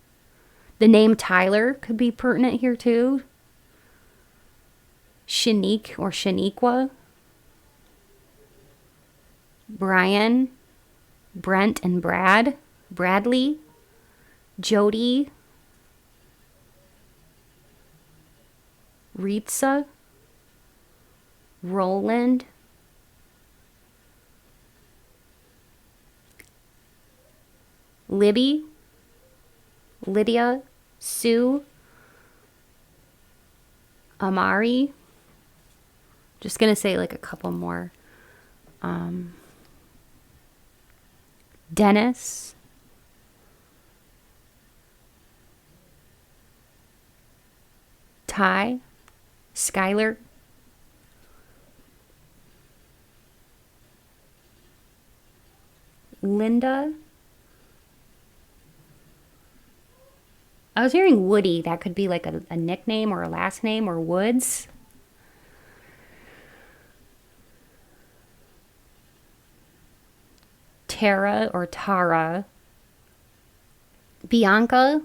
The name Tyler could be pertinent here too. Shanique or Shaniqua. Brian, Brent and Bradley, Jody, Ritza, Roland, Libby, Lydia, Sue, Amari. Just gonna say like a couple more. Dennis, Ty, Skylar, Linda, I was hearing Woody. That could be like a nickname or a last name, or Woods. Tara or Tara. Bianca.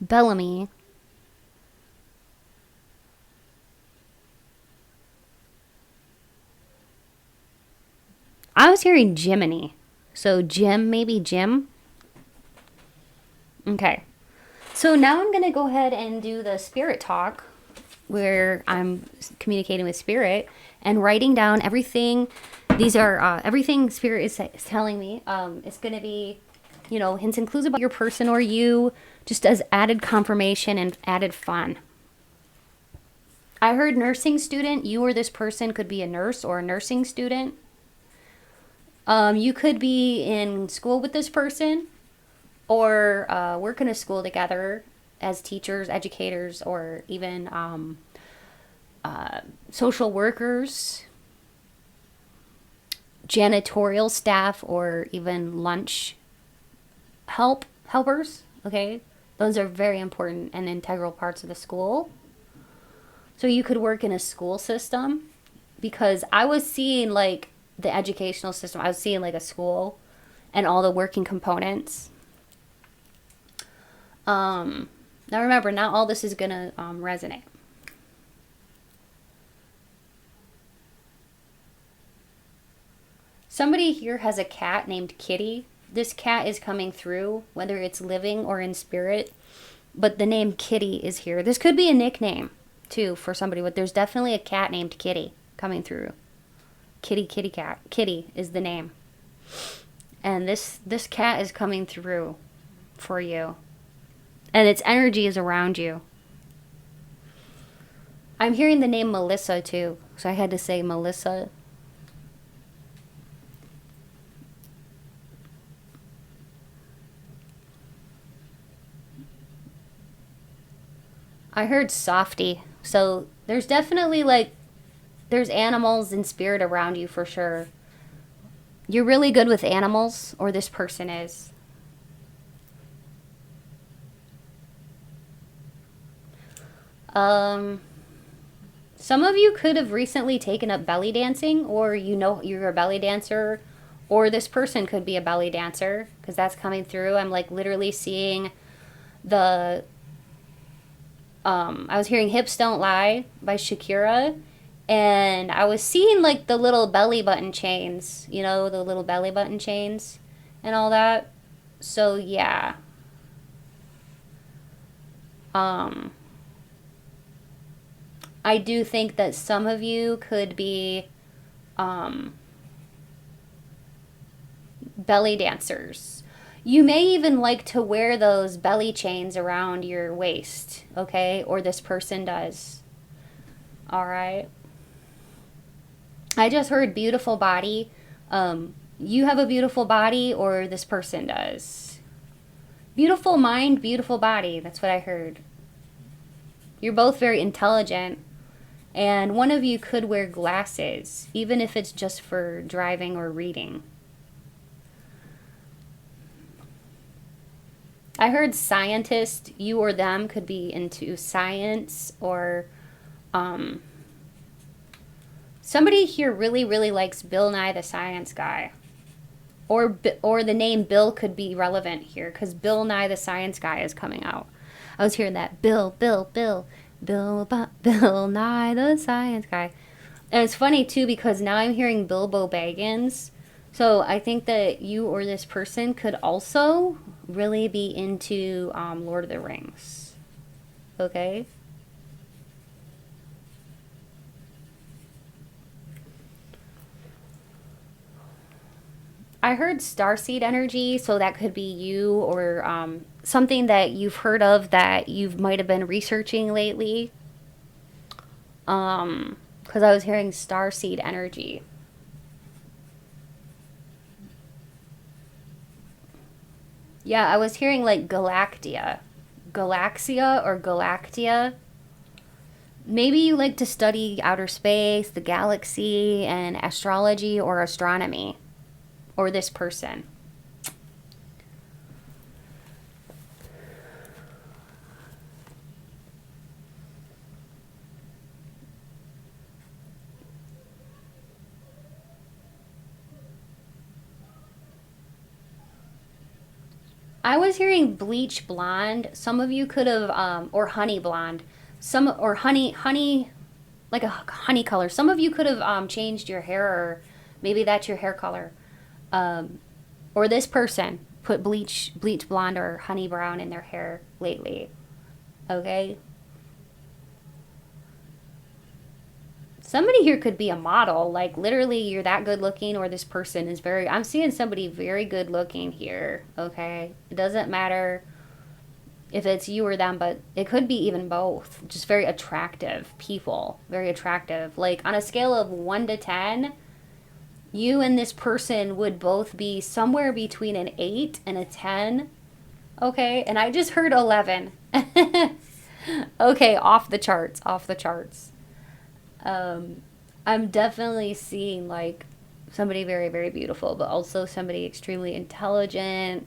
Bellamy. I was hearing Jiminy. So Jim, maybe Jim. Okay. So now I'm going to go ahead and do the spirit talk, where I'm communicating with spirit and writing down everything. These are everything spirit is telling me. It's going to be, you know, hints and clues about your person or you, just as added confirmation and added fun. I heard nursing student. You or this person could be a nurse or a nursing student. You could be in school with this person, or work in a school together as teachers, educators, or even social workers, janitorial staff, or even lunch helpers. Okay, those are very important and integral parts of the school. So you could work in a school system, because I was seeing like the educational system. I was seeing like a school and all the working components. Now remember, not all this is gonna resonate. Somebody here has a cat named Kitty. This cat is coming through, whether it's living or in spirit, but the name Kitty is here. This could be a nickname too for somebody, but there's definitely a cat named Kitty coming through. Kitty, kitty cat. Kitty is the name. And this cat is coming through for you. And its energy is around you. I'm hearing the name Melissa too, so I had to say Melissa. I heard Softy. So there's definitely like, there's animals in spirit around you for sure. You're really good with animals, or this person is. Some of you could have recently taken up belly dancing, or you know you're a belly dancer, or this person could be a belly dancer, because that's coming through. I'm like literally seeing the I was hearing Hips Don't Lie by Shakira, and I was seeing like the little belly button chains, you know, the little belly button chains and all that. So yeah. I do think that some of you could be belly dancers. You may even like to wear those belly chains around your waist, okay? Or this person does. All right. I just heard beautiful body. You have a beautiful body, or this person does. Beautiful mind, beautiful body. That's what I heard. You're both very intelligent. And one of you could wear glasses, even if it's just for driving or reading. I heard scientist. You or them could be into science, or somebody here really, really likes Bill Nye the Science Guy. Or the name Bill could be relevant here, because Bill Nye the Science Guy is coming out. I was hearing that. Bill Nye the Science Guy. And it's funny too, because now I'm hearing Bilbo Baggins. So I think that you or this person could also really be into Lord of the Rings. Okay? I heard starseed energy, so that could be you, or something that you've heard of that you might have been researching lately. Because I was hearing starseed energy. Yeah, I was hearing like Galactia. Galaxia or Galactia. Maybe you like to study outer space, the galaxy, and astrology or astronomy. Or this person. I was hearing bleach blonde. Some of you could have, or honey blonde. Or honey, like a honey color. Some of you could have changed your hair, or maybe that's your hair color. Or this person put bleach blonde or honey brown in their hair lately. Okay? Somebody here could be a model. Like, literally, you're that good looking, or this person is very... I'm seeing somebody very good looking here. Okay? It doesn't matter if it's you or them, but it could be even both. Just very attractive people. Very attractive. Like, on a scale of 1 to 10, you and this person would both be somewhere between an 8 and a 10. Okay? And I just heard 11. Okay, off the charts. Off the charts. I'm definitely seeing like somebody very, very beautiful, but also somebody extremely intelligent.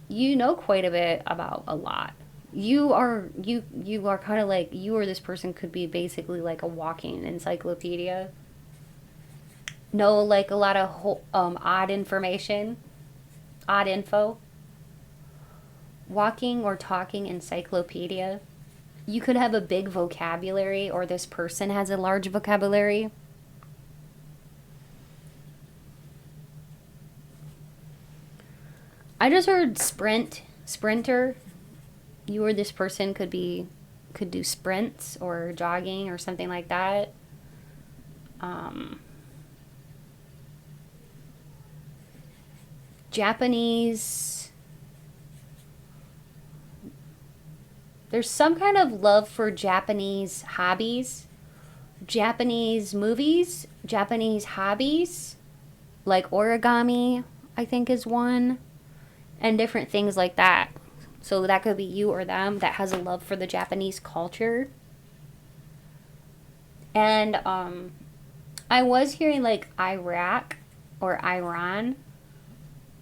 You know quite a bit about a lot. You are kind of like, you or this person could be basically like a walking encyclopedia. Know like a lot of odd information, odd info. Walking or talking encyclopedia. You could have a big vocabulary, or this person has a large vocabulary. I just heard sprinter. You or this person could do sprints or jogging or something like that. Japanese. There's some kind of love for Japanese hobbies, Japanese movies, Japanese hobbies, like origami, I think is one, and different things like that. So that could be you or them that has a love for the Japanese culture. And I was hearing like Iraq or Iran,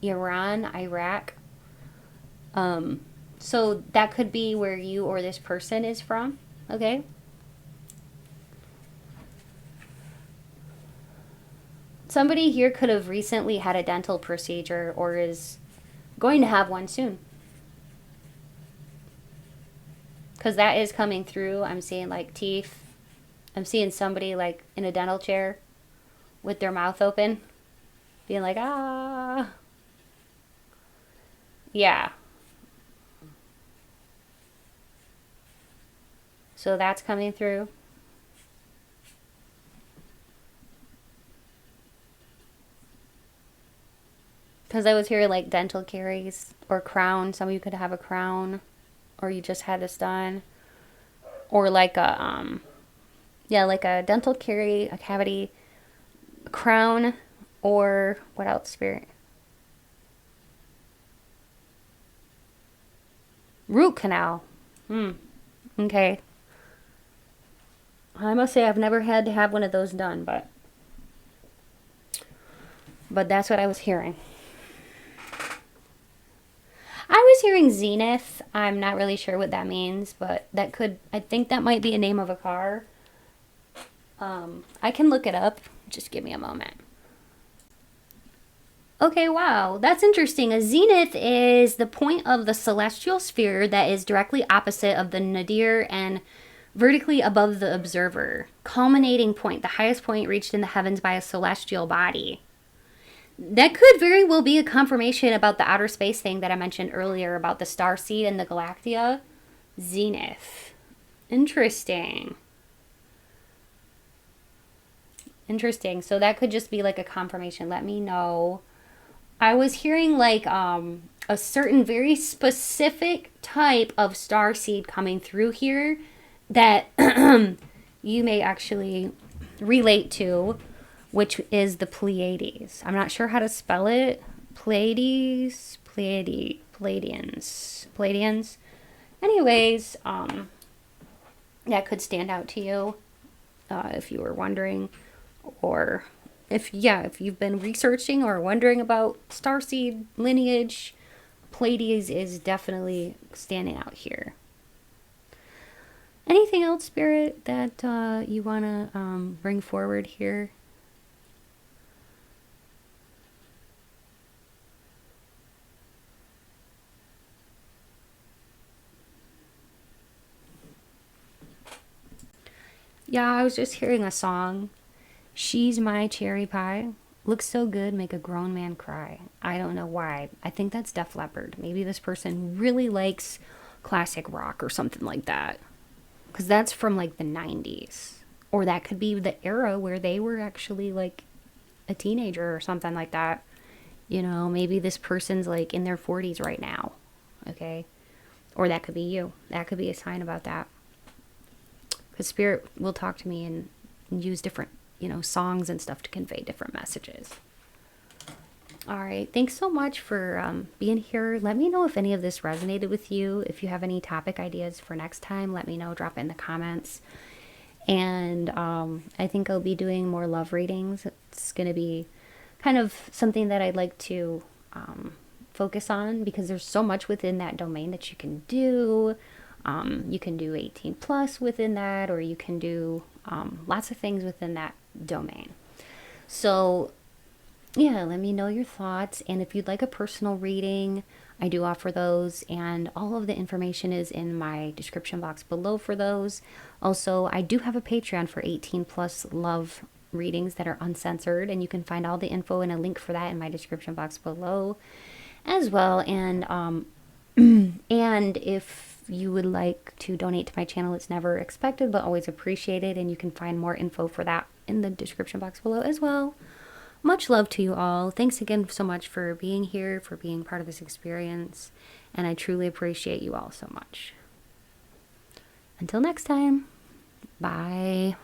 Iraq. So that could be where you or this person is from, okay? Somebody here could have recently had a dental procedure or is going to have one soon. Because that is coming through. I'm seeing like teeth. I'm seeing somebody like in a dental chair with their mouth open, being like, ah. Yeah. So that's coming through. Because I was hearing like dental caries or crown. Some of you could have a crown, or you just had this done, or like a like a dental carie, a cavity, a crown, or what else, Spirit? Root canal. Okay. I must say I've never had to have one of those done, but that's what I was hearing. I was hearing zenith. I'm not really sure what that means, but I think that might be a name of a car. I can look it up. Just give me a moment. Okay, wow, that's interesting. A zenith is the point of the celestial sphere that is directly opposite of the nadir and vertically above the observer. Culminating point, the highest point reached in the heavens by a celestial body. That could very well be a confirmation about the outer space thing that I mentioned earlier about the starseed and the galactia. Zenith. Interesting. Interesting. So that could just be like a confirmation. Let me know. I was hearing like a certain very specific type of starseed coming through here that you may actually relate to, which is the Pleiades. I'm not sure how to spell it. Pleiadians. Anyways, that could stand out to you if you were wondering, or if you've been researching or wondering about starseed lineage, Pleiades is definitely standing out here. Anything else, Spirit, that you want to bring forward here? Yeah, I was just hearing a song. She's my cherry pie. Looks so good, make a grown man cry. I don't know why. I think that's Def Leppard. Maybe this person really likes classic rock or something like that. Because that's from like the 90s. Or that could be the era where they were actually like a teenager or something like that. You know, maybe this person's like in their 40s right now. Okay? Or that could be you. That could be a sign about that. Because Spirit will talk to me and use different, you know, songs and stuff to convey different messages. All right. Thanks so much for being here. Let me know if any of this resonated with you. If you have any topic ideas for next time, let me know. Drop it in the comments. And I think I'll be doing more love readings. It's going to be kind of something that I'd like to focus on because there's so much within that domain that you can do. You can do 18 plus within that, or you can do lots of things within that domain. So yeah, let me know your thoughts. And if you'd like a personal reading, I do offer those, and all of the information is in my description box below for those. Also, I do have a Patreon for 18 plus love readings that are uncensored, and you can find all the info and a link for that in my description box below as well. And and if you would like to donate to my channel, it's never expected but always appreciated, and you can find more info for that in the description box below as well. Much love to you all. Thanks again so much for being here, for being part of this experience, and I truly appreciate you all so much. Until next time, bye.